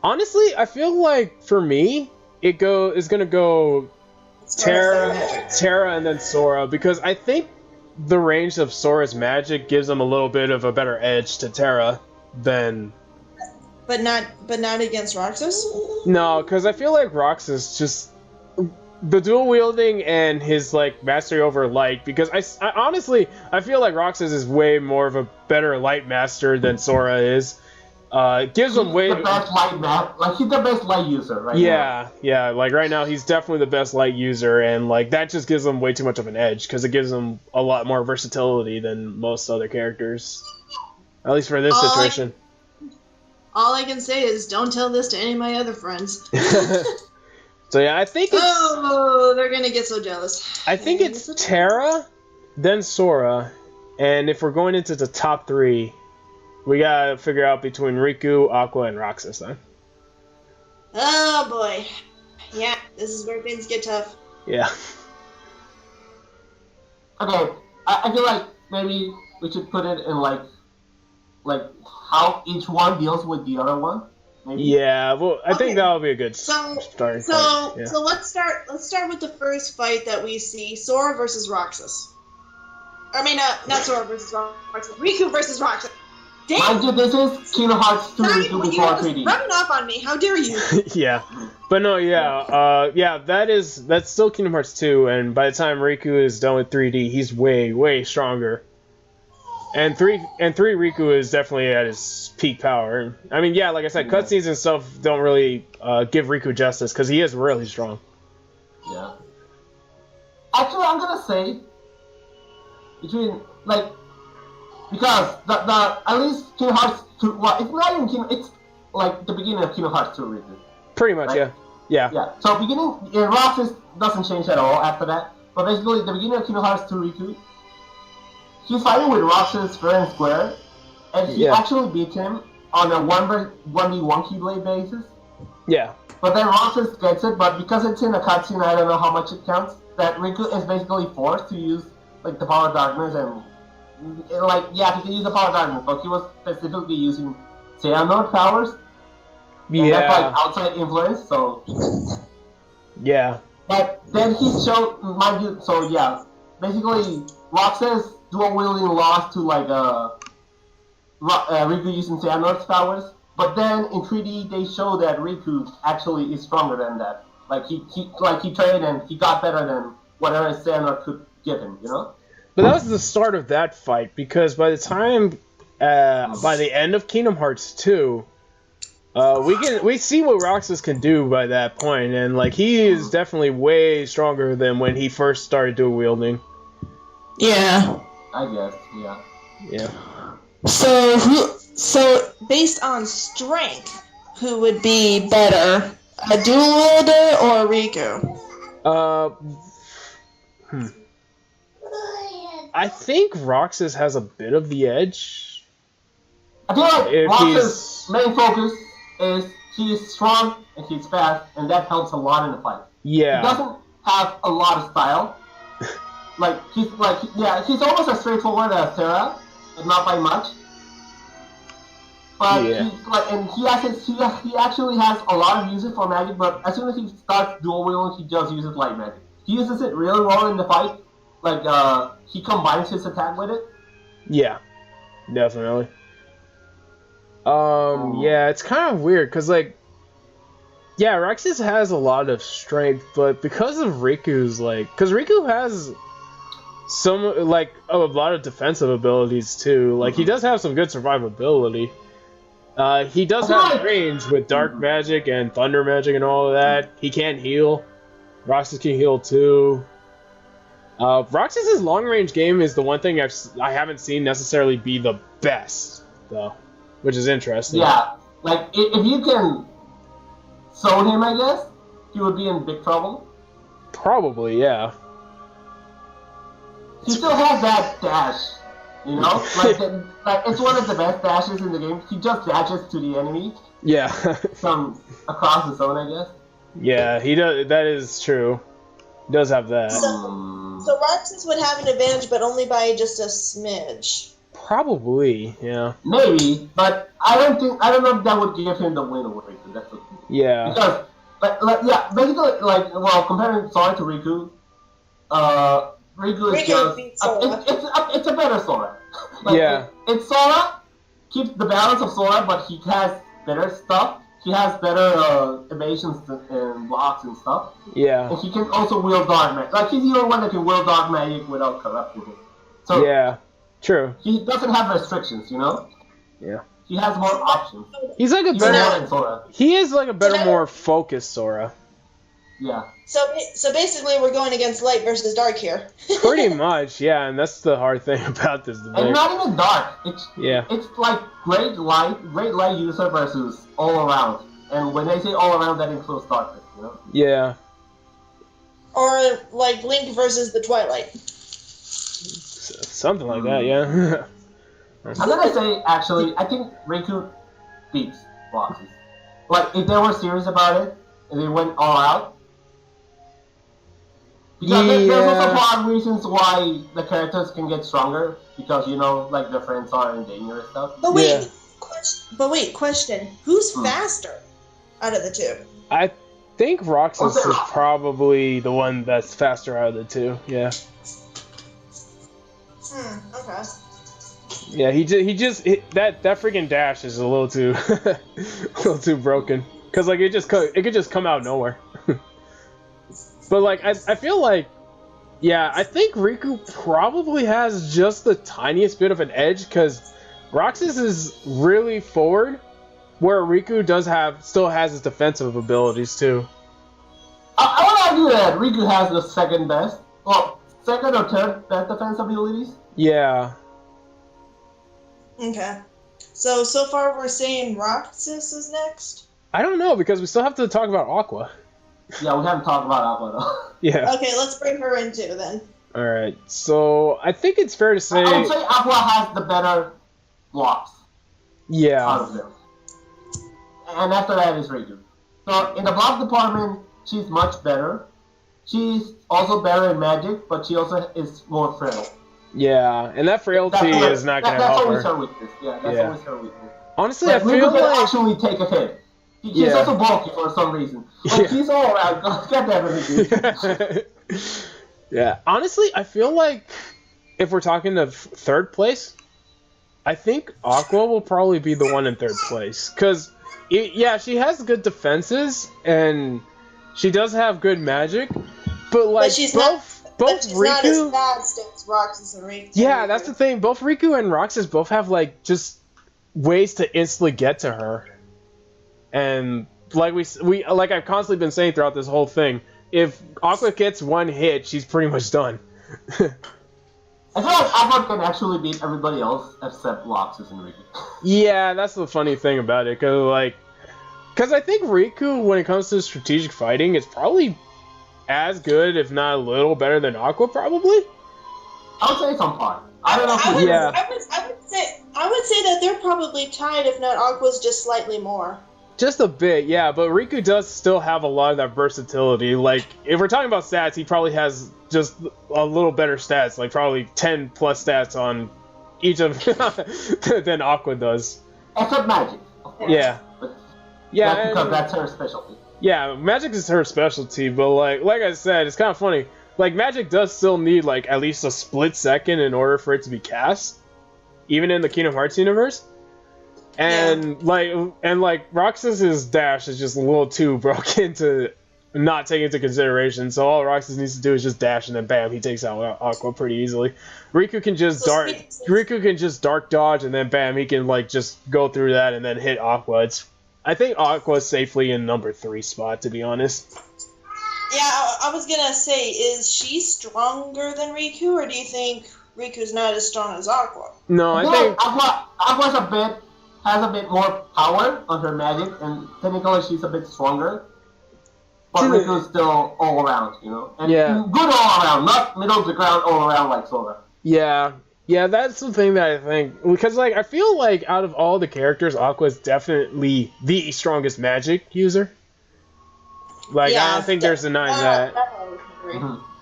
Honestly, I feel like for me, it's gonna go Terra and then Sora, because I think the range of Sora's magic gives him a little bit of a better edge to Terra than. But not against Roxas? No, because I feel like Roxas just the dual wielding and his like mastery over light. Because I honestly feel like Roxas is way more of a better light master than Sora is. It gives him way. The best light he's the best light user right now. Yeah. Like right now, he's definitely the best light user, and like that just gives him way too much of an edge because it gives him a lot more versatility than most other characters. At least for this situation. All I can say is don't tell this to any of my other friends. So yeah, I think it's... Oh, they're gonna get so jealous. I think it's Terra, then Sora, and if we're going into the top 3, we gotta figure out between Riku, Aqua, and Roxas then. Oh boy. Yeah, this is where things get tough. Yeah. Okay, I feel like maybe we should put it in like how each one deals with the other one. Maybe. Yeah, well, I think that'll be a good starting point. So let's start with the first fight that we see: Sora versus Roxas. I mean, not Sora versus Roxas. Riku versus Roxas. Damn! Mind you, this is Kingdom Hearts 2 Riku before 3D. Rubbing off on me, how dare you? Yeah, but no, that's still Kingdom Hearts 2, and by the time Riku is done with 3D, he's way stronger. And 3 Riku is definitely at his peak power. I mean, yeah, like I said, cutscenes and stuff don't really give Riku justice because he is really strong. Yeah. Actually, I'm gonna say between because the at least Kingdom Hearts 2. Well, it's not even Kingdom. It's like the beginning of Kingdom Hearts 2 Riku. Pretty much, right? Yeah. Yeah. So beginning, Roxas doesn't change at all after that. But basically, the beginning of Kingdom Hearts 2 Riku. He's fighting with Roxas fair and square, and he actually beat him on a 1v1 Keyblade basis. Yeah. But then Roxas gets it, but because it's in a cutscene, I don't know how much it counts, that Riku is basically forced to use like the power of darkness and he can use the power of darkness, but he was specifically using Xehanort powers. And that's like outside influence, so... Yeah. But then he showed, mind you, so yeah, basically Roxas dual wielding lost to Riku using Xehanort's powers, but then in 3D they show that Riku actually is stronger than that. Like he trained and he got better than whatever Xehanort could give him, you know? But that was the start of that fight, because by the time by the end of Kingdom Hearts 2, we see what Roxas can do by that point, and like he is definitely way stronger than when he first started dual wielding. Yeah. I guess, yeah. Yeah. So based on strength, who would be better, a dual wielder or Riku? I think Roxas has a bit of the edge. I feel like Roxas' main focus is he's strong and he's fast, and that helps a lot in the fight. Yeah. He doesn't have a lot of style. He's almost as straightforward as Terra, but not by much. But he actually has a lot of uses for magic, but as soon as he starts dual wielding, he just uses light magic. He uses it really well in the fight. He combines his attack with it. Yeah, definitely. Yeah, it's kind of weird, because, Yeah, Roxas has a lot of strength, but because of Riku's, like... Because Riku has some, like, a lot of defensive abilities, too. Like, he does have some good survivability. He does have range with dark magic and thunder magic and all of that. He can heal. Roxas can heal, too. Roxas's long-range game is the one thing I haven't seen necessarily be the best, though. Which is interesting. Yeah, like, if you can... zone him, I guess, he would be in big trouble. Probably, yeah. He still has that dash, you know? Like it's one of the best dashes in the game. He just dashes to the enemy. Yeah. From across the zone, I guess. Yeah, he does. That is true. He does have that. So Roxas would have an advantage, but only by just a smidge. Probably, yeah. Maybe, but I don't know if that would give him the win away. That's what. Yeah. Because, yeah, basically, like, well, comparing Sora to Riku, Riku is just... It's a better Sora. Like, yeah. It's Sora, keeps the balance of Sora, but he has better stuff. He has better evasions and blocks and stuff. Yeah. And he can also wield dark magic. Like, he's the only one that can wield dark magic without corrupting it. So, yeah, true. He doesn't have restrictions, you know? Yeah. He has more options. He's like a better... He is like a better, more focused Sora. Yeah. So basically, we're going against light versus dark here. Pretty much, yeah, and that's the hard thing about this debate. And not even dark. It's like great light user versus all around. And when they say all around, that includes darkness, you know? Yeah. Or like Link versus the Twilight. Something like that, yeah. I'm gonna say, actually, I think Riku beats Roxas. Like, if they were serious about it, and they went all out. Because there's also plot reasons why the characters can get stronger, because, you know, like, their friends are in danger and stuff. But wait, question. Who's faster out of the two? I think Roxas is probably the one that's faster out of the two, yeah. Okay. Yeah, that freaking dash is a little too broken. Cause like it could just come out of nowhere. But like I feel like, yeah, I think Riku probably has just the tiniest bit of an edge, cause Roxas is really forward, where Riku still has his defensive abilities too. I would argue that Riku has the second or third best defense abilities. Yeah. Okay. So far we're saying Roxas is next? I don't know, because we still have to talk about Aqua. Yeah, we haven't talked about Aqua, though. Yeah. Okay, let's bring her in too, then. Alright, so I think it's fair to say... I would say Aqua has the better blocks. Yeah. Out of them. And after that is Riku. So, in the block department, she's much better. She's also better in magic, but she also is more frail. Yeah, and that frailty is not going to help her. That's always her weakness. Yeah, that's always her weakness. Honestly, I feel like... can actually take a hit. He's also bulky for some reason. But he's all around. God damn it. Yeah, honestly, I feel like if we're talking of third place, I think Aqua will probably be the one in third place. Because, yeah, she has good defenses, and she does have good magic, but like both she's Riku, not as fast as Roxas and Riku. Yeah, that's the thing. Both Riku and Roxas both have like just ways to instantly get to her, and like we like I've constantly been saying throughout this whole thing, if Aqua gets one hit, she's pretty much done. I feel like Aqua can actually beat everybody else except Roxas and Riku. Yeah, that's the funny thing about it, because I think Riku, when it comes to strategic fighting, is probably as good, if not a little better than Aqua, probably. I would say it's on par. I don't know if I would say that they're probably tied, if not Aqua's just slightly more. Just a bit, yeah, but Riku does still have a lot of that versatility. Like, if we're talking about stats, he probably has just a little better stats, like probably 10 plus stats on each of than Aqua does. Except magic. Yeah. Yeah, that's because that's her specialty. Yeah, magic is her specialty, but like I said, it's kind of funny. Like, magic does still need like at least a split second in order for it to be cast, even in the Kingdom Hearts universe. And like Roxas's dash is just a little too broken to not take into consideration. So all Roxas needs to do is just dash, and then bam, he takes out Aqua pretty easily. Riku can just dark dodge, and then bam, he can like just go through that and then hit Aqua. I think Aqua's safely in number 3 spot, to be honest. Yeah, I was gonna say, is she stronger than Riku, or do you think Riku's not as strong as Aqua? No, I think Aqua has a bit more power on her magic, and technically she's a bit stronger. But Riku's still all around, you know? And good all around, not middle of the ground all around like Sora. Yeah, that's the thing that I think. Because, like, I feel like out of all the characters, Aqua is definitely the strongest magic user. Like, I don't think there's denying that.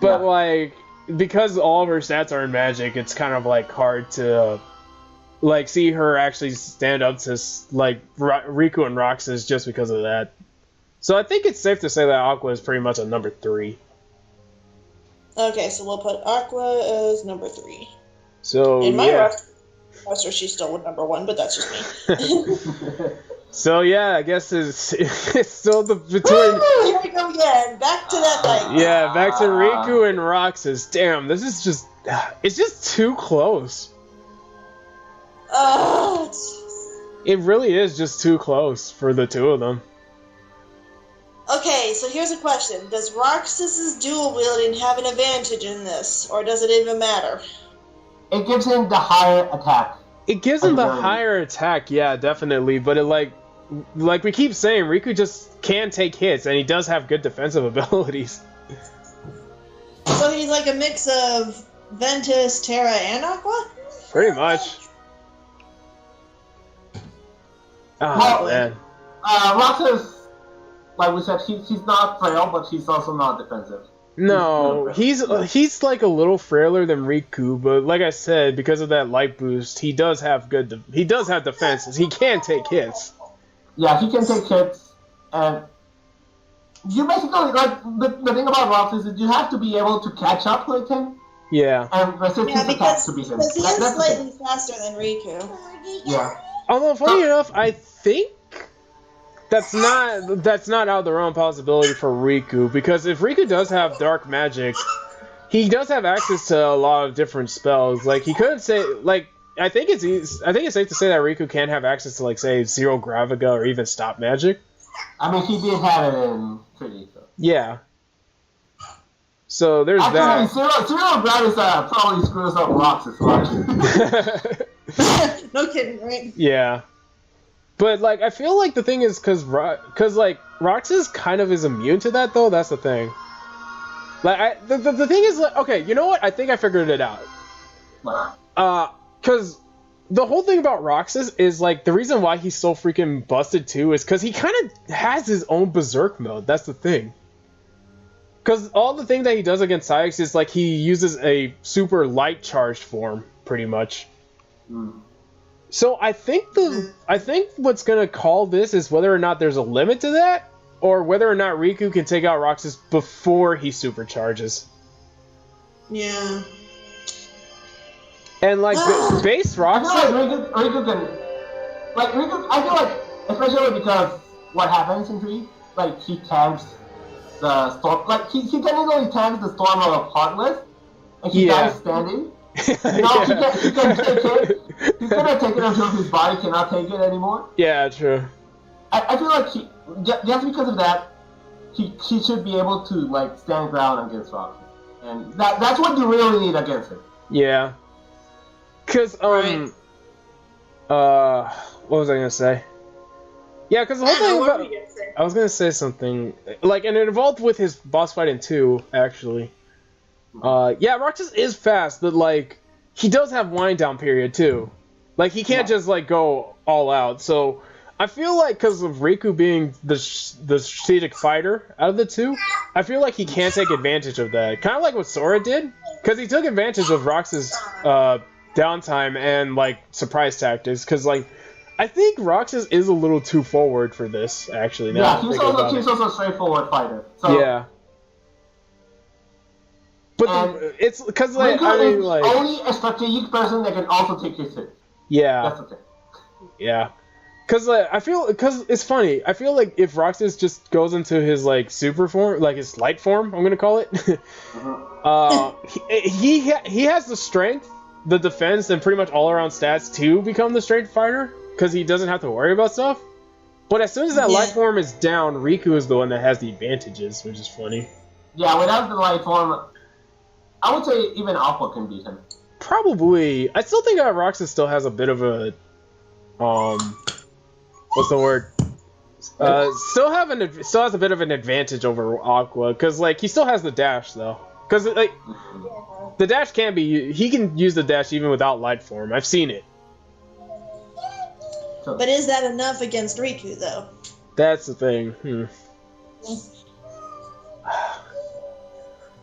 But, like, because all of her stats are in magic, it's kind of, like, hard to, like, see her actually stand up to, like, Riku and Roxas just because of that. So I think it's safe to say that Aqua is pretty much a number 3. Okay, so we'll put Aqua as number 3. So, in my roster, she's still number 1, but that's just me. So yeah, I guess it's still between. Woo! Here we go again. Back to that fight. Yeah, back to Riku and Roxas. Damn, this is it's just too close. It really is just too close for the two of them. Okay, so here's a question. Does Roxas's dual wielding have an advantage in this, or does it even matter? It gives him the higher attack. It gives him the higher attack, yeah, definitely. But it like we keep saying, Riku just can take hits, and he does have good defensive abilities. So he's like a mix of Vanitas, Terra, and Aqua? Pretty much. Oh, man. Roxas, like we said, she's not frail, but she's also not defensive. No, he's like a little frailer than Riku, but like I said, because of that light boost, he does have defenses. He can take hits. Yeah, he can take hits, and you basically like the thing about Roxas is you have to be able to catch up with him. Yeah. And resist his attacks to beat him. Because he is slightly faster than Riku. Yeah. Although funny enough, I think that's not out of the realm of possibility for Riku, because if Riku does have dark magic, he does have access to a lot of different spells. Like he couldn't say like I think it's safe to say that Riku can have access to like say Zero Graviga or even Stop Magic. I mean, he did have it in Pretty. So. Yeah. So there's that. Zero Graviga probably screws up Roxas. No kidding, right? Yeah. But, like, I feel like the thing is, because like, Roxas kind of is immune to that, though. That's the thing. Like, the thing is, like, okay, you know what? I think I figured it out. Because the whole thing about Roxas is, like, the reason why he's so freaking busted, too, is because he kind of has his own Berserk mode. That's the thing. Because all the thing that he does against Saiyx is, like, he uses a super light charged form, pretty much. So I think what's gonna call this is whether or not there's a limit to that, or whether or not Riku can take out Roxas before he supercharges. Yeah. And like base Roxas. I feel like Riku can, like Riku. I feel like, especially because what happens in 3, like he tanks the storm. Like he technically tanks the storm of Heartless, and he dies standing. You know, he can take it. He's gonna take it until his body cannot take it anymore. Yeah, true. I feel like just because of that, he should be able to like stand ground against Roxas, and that's what you really need against him. Yeah. Cause what was I gonna say? Yeah, cause the whole thing about I was gonna say something like, and it involved with his boss fight in 2 actually. Yeah, Roxas is fast, but like he does have wind down period too. Like he can't just like go all out. So I feel like because of Riku being the strategic fighter out of the 2, I feel like he can take advantage of that. Kind of like what Sora did, because he took advantage of Roxas' downtime and like surprise tactics. Because like I think Roxas is a little too forward for this actually. Now he's also a straightforward fighter. So. Yeah. But it's because like Riku is only a strategic person that can also take his hit. Yeah. That's the thing. Yeah. Cause like cause it's funny. I feel like if Roxas just goes into his like super form, like his light form, I'm gonna call it. He has the strength, the defense, and pretty much all around stats to become the strength fighter. Cause he doesn't have to worry about stuff. But as soon as that light form is down, Riku is the one that has the advantages, which is funny. Yeah, without the light form, I would say even Aqua can beat him. Probably. I still think Roxas still has a bit of a what's the word? Still has a bit of an advantage over Aqua, because like he still has the dash though. Because like the dash he can use the dash even without light form. I've seen it. But is that enough against Riku though? That's the thing.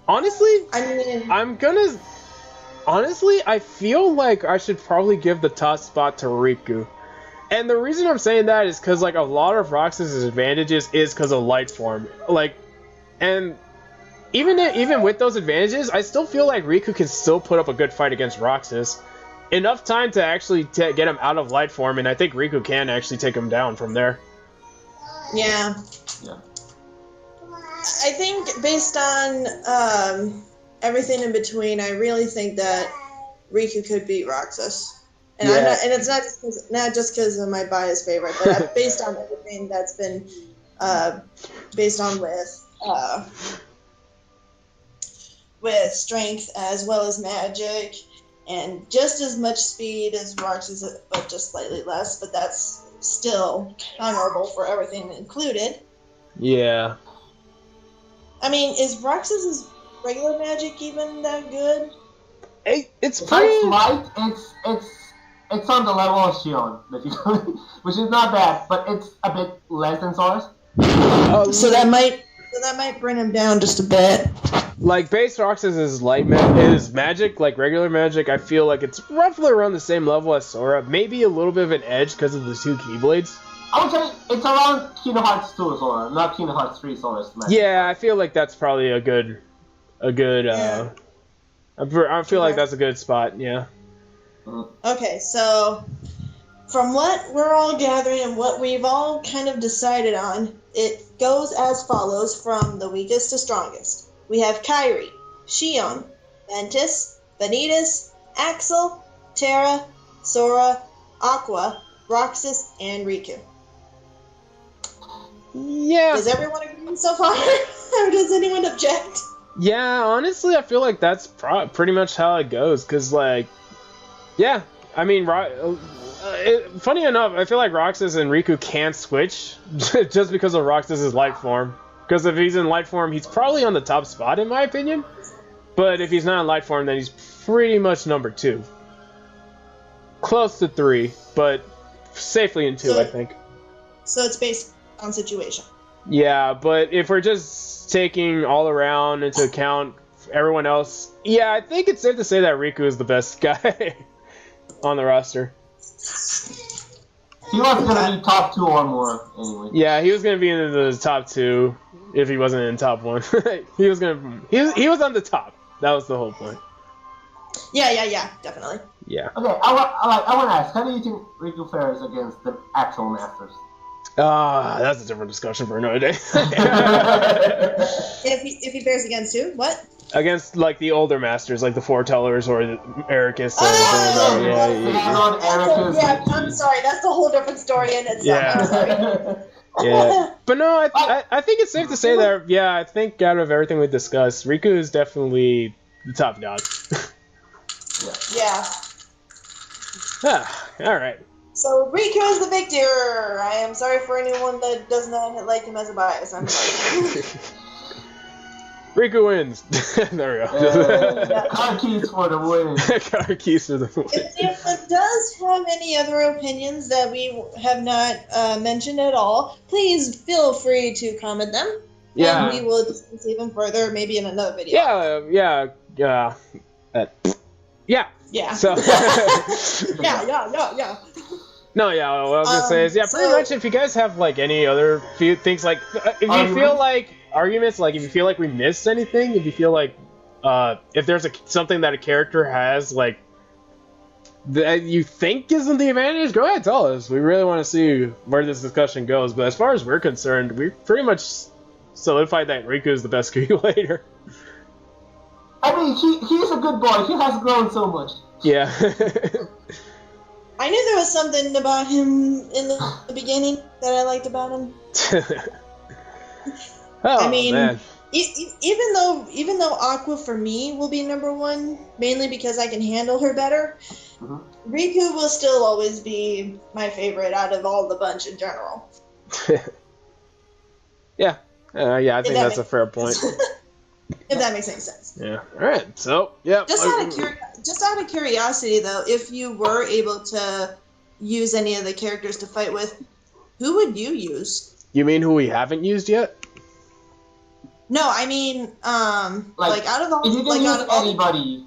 Honestly, I feel like I should probably give the top spot to Riku. And the reason I'm saying that is because like a lot of Roxas' advantages is because of light form. Like, and even with those advantages, I still feel like Riku can still put up a good fight against Roxas. Enough time to actually get him out of light form, and I think Riku can actually take him down from there. Yeah. I think based on everything in between, I really think that Riku could beat Roxas. And it's not just because of my biased favorite, but based on everything that's been based on with strength as well as magic, and just as much speed as Roxas, but just slightly less. But that's still honorable for everything included. Yeah. I mean, is Roxas's regular magic even that good? It's pretty light. It's on the level of Shion, which is not bad, but it's a bit less than Sora's. So that might bring him down just a bit. Like base Roxas is is magic, like regular magic. I feel like it's roughly around the same level as Sora, maybe a little bit of an edge because of the two Keyblades. I would say it's around Kingdom Hearts 2 Sora, not Kingdom Hearts 3 Sora's magic. Yeah, I feel like that's probably a good. I feel like that's a good spot. Yeah. Okay, so from what we're all gathering and what we've all kind of decided on, it goes as follows from the weakest to strongest. We have Kairi, Shion, Ventus, Vanitas, Axel, Terra, Sora, Aqua, Roxas, and Riku. Yeah. Does everyone agree so far? Or does anyone object? Yeah, honestly, I feel like that's pretty much how it goes. Because, like, yeah, I mean, funny enough, I feel like Roxas and Riku can't switch just because of Roxas' light form. Because if he's in light form, he's probably on the top spot, in my opinion. But if he's not in light form, then he's pretty much number 2. Close to 3, but safely in 2, I think. So it's based on situation. Yeah, but if we're just taking all around into account everyone else, yeah, I think it's safe to say that Riku is the best guy on the roster. He was gonna be top 2 or more, anyway. Yeah, he was gonna be in the top 2 if he wasn't in top 1. he was on the top. That was the whole point. Yeah, definitely. Yeah. Okay, I want to ask, how do you think Riku fares against the actual masters? That's a different discussion for another day. If he fares against who? What? Against, like, the older masters, like the Foretellers or the Ericus. Yeah, I'm sorry, that's a whole different story in itself. Yeah. I'm sorry. Yeah. But no, I think it's safe to say that, yeah, I think out of everything we discussed, Riku is definitely the top dog. Yeah. Alright. So Riku is the victor. I am sorry for anyone that does not like him as a bias. I'm sorry. Riku wins. There we go. Car keys for the win. Car keys for the win. If anyone does have any other opinions that we have not mentioned at all, please feel free to comment them. Yeah. And we will discuss even further, maybe in another video. Yeah. So. Yeah. No, yeah. What I was gonna say is, pretty much. If you guys have like any other few things, like if you feel like arguments, like if you feel like we missed anything, if you feel like if there's something that a character has, like that you think gives them the advantage, go ahead, tell us. We really want to see where this discussion goes. But as far as we're concerned, we pretty much solidified that Riku is the best Keyblader. I mean, he's a good boy. He has grown so much. Yeah. I knew there was something about him in the beginning that I liked about him. I mean, man. Even though Aqua for me will be number one, mainly because I can handle her better, Riku will still always be my favorite out of all the bunch in general. Yeah, I think that's a fair point. If that makes any sense. Yeah. All right. So, yeah. Just out of curiosity, though, if you were able to use any of the characters to fight with, who would you use? You mean who we haven't used yet? No, I mean, like out of all, if you can use anybody.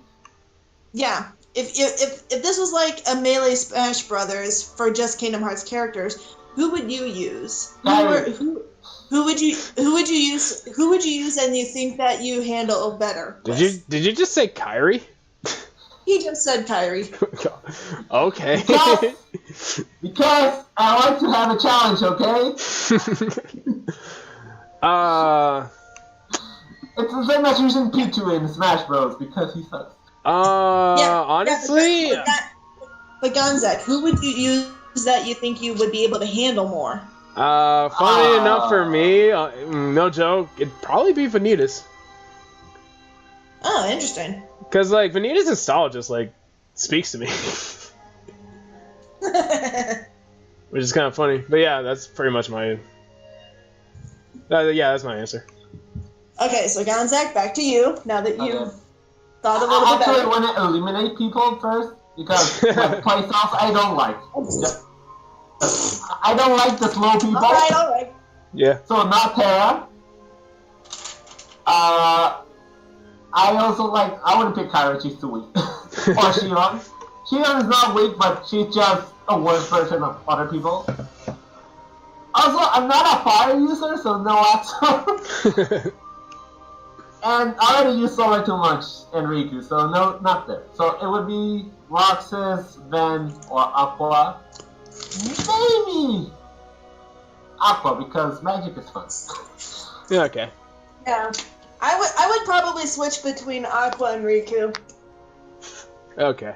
Yeah. If this was like a Melee Smash Brothers for just Kingdom Hearts characters, who would you use? Who would you use? Who would you use, and you think that you handle better? Did you just say Kairi? He just said Kairi. Okay. Because I like to have a challenge. Okay. It's the same as using P2 in Smash Bros. Because he sucks. Honestly. But Gonzak, who would you use that you think you would be able to handle more? Funny enough for me, no joke, it'd probably be Vanitas. Oh, interesting. Because, like, Vanitas' style just, like, speaks to me. Which is kind of funny. But yeah, that's pretty much my... that's my answer. Okay, so Gonzak, back to you, now that you've thought a little bit better. I actually want to eliminate people first, because, like, playstyles I don't like. I don't like the slow people. Alright. Yeah. So not Terra. I also like. I wouldn't pick Kyra. She's too weak. Or Shion. Shion is not weak, but she's just a worse version of other people. Also, I'm not a fire user, so no Axel. And I already use Sora too much and Riku, so no, not there. So it would be Roxas, Ven, or Aqua. Maybe Aqua, because magic is fun. Yeah, okay. Yeah. I would probably switch between Aqua and Riku. Okay.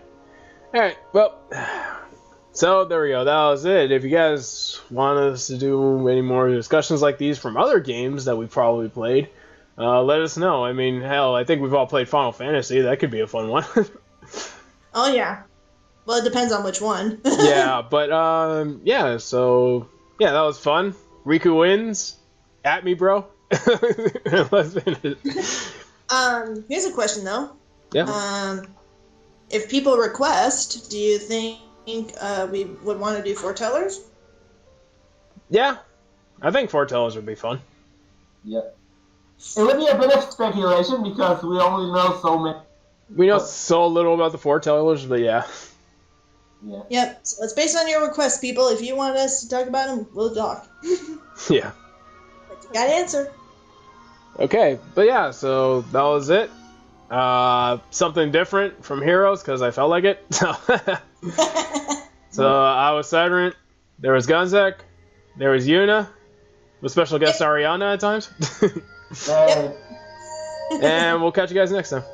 Alright, well, so there we go. That was it. If you guys want us to do any more discussions like these from other games that we probably played, let us know. I mean, hell, I think we've all played Final Fantasy. That could be a fun one. Oh, yeah. Well, it depends on which one. Yeah, but, yeah, so, yeah, that was fun. Riku wins. At me, bro. Let's finish. Here's a question, though. Yeah. If people request, do you think we would want to do foretellers? Yeah. I think foretellers would be fun. Yep. It would be a bit of speculation because we only know so many. We know so little about the foretellers, but yeah. Yeah. Yep. So it's based on your request, people. If you want us to talk about them, we'll talk. Yeah. But you gotta answer. Okay, but yeah, so that was it. Something different from Heroes because I felt like it. So I was Cyrant. There was Gonzak. There was Yuna. With special guest Ariana at times. Yep. And we'll catch you guys next time.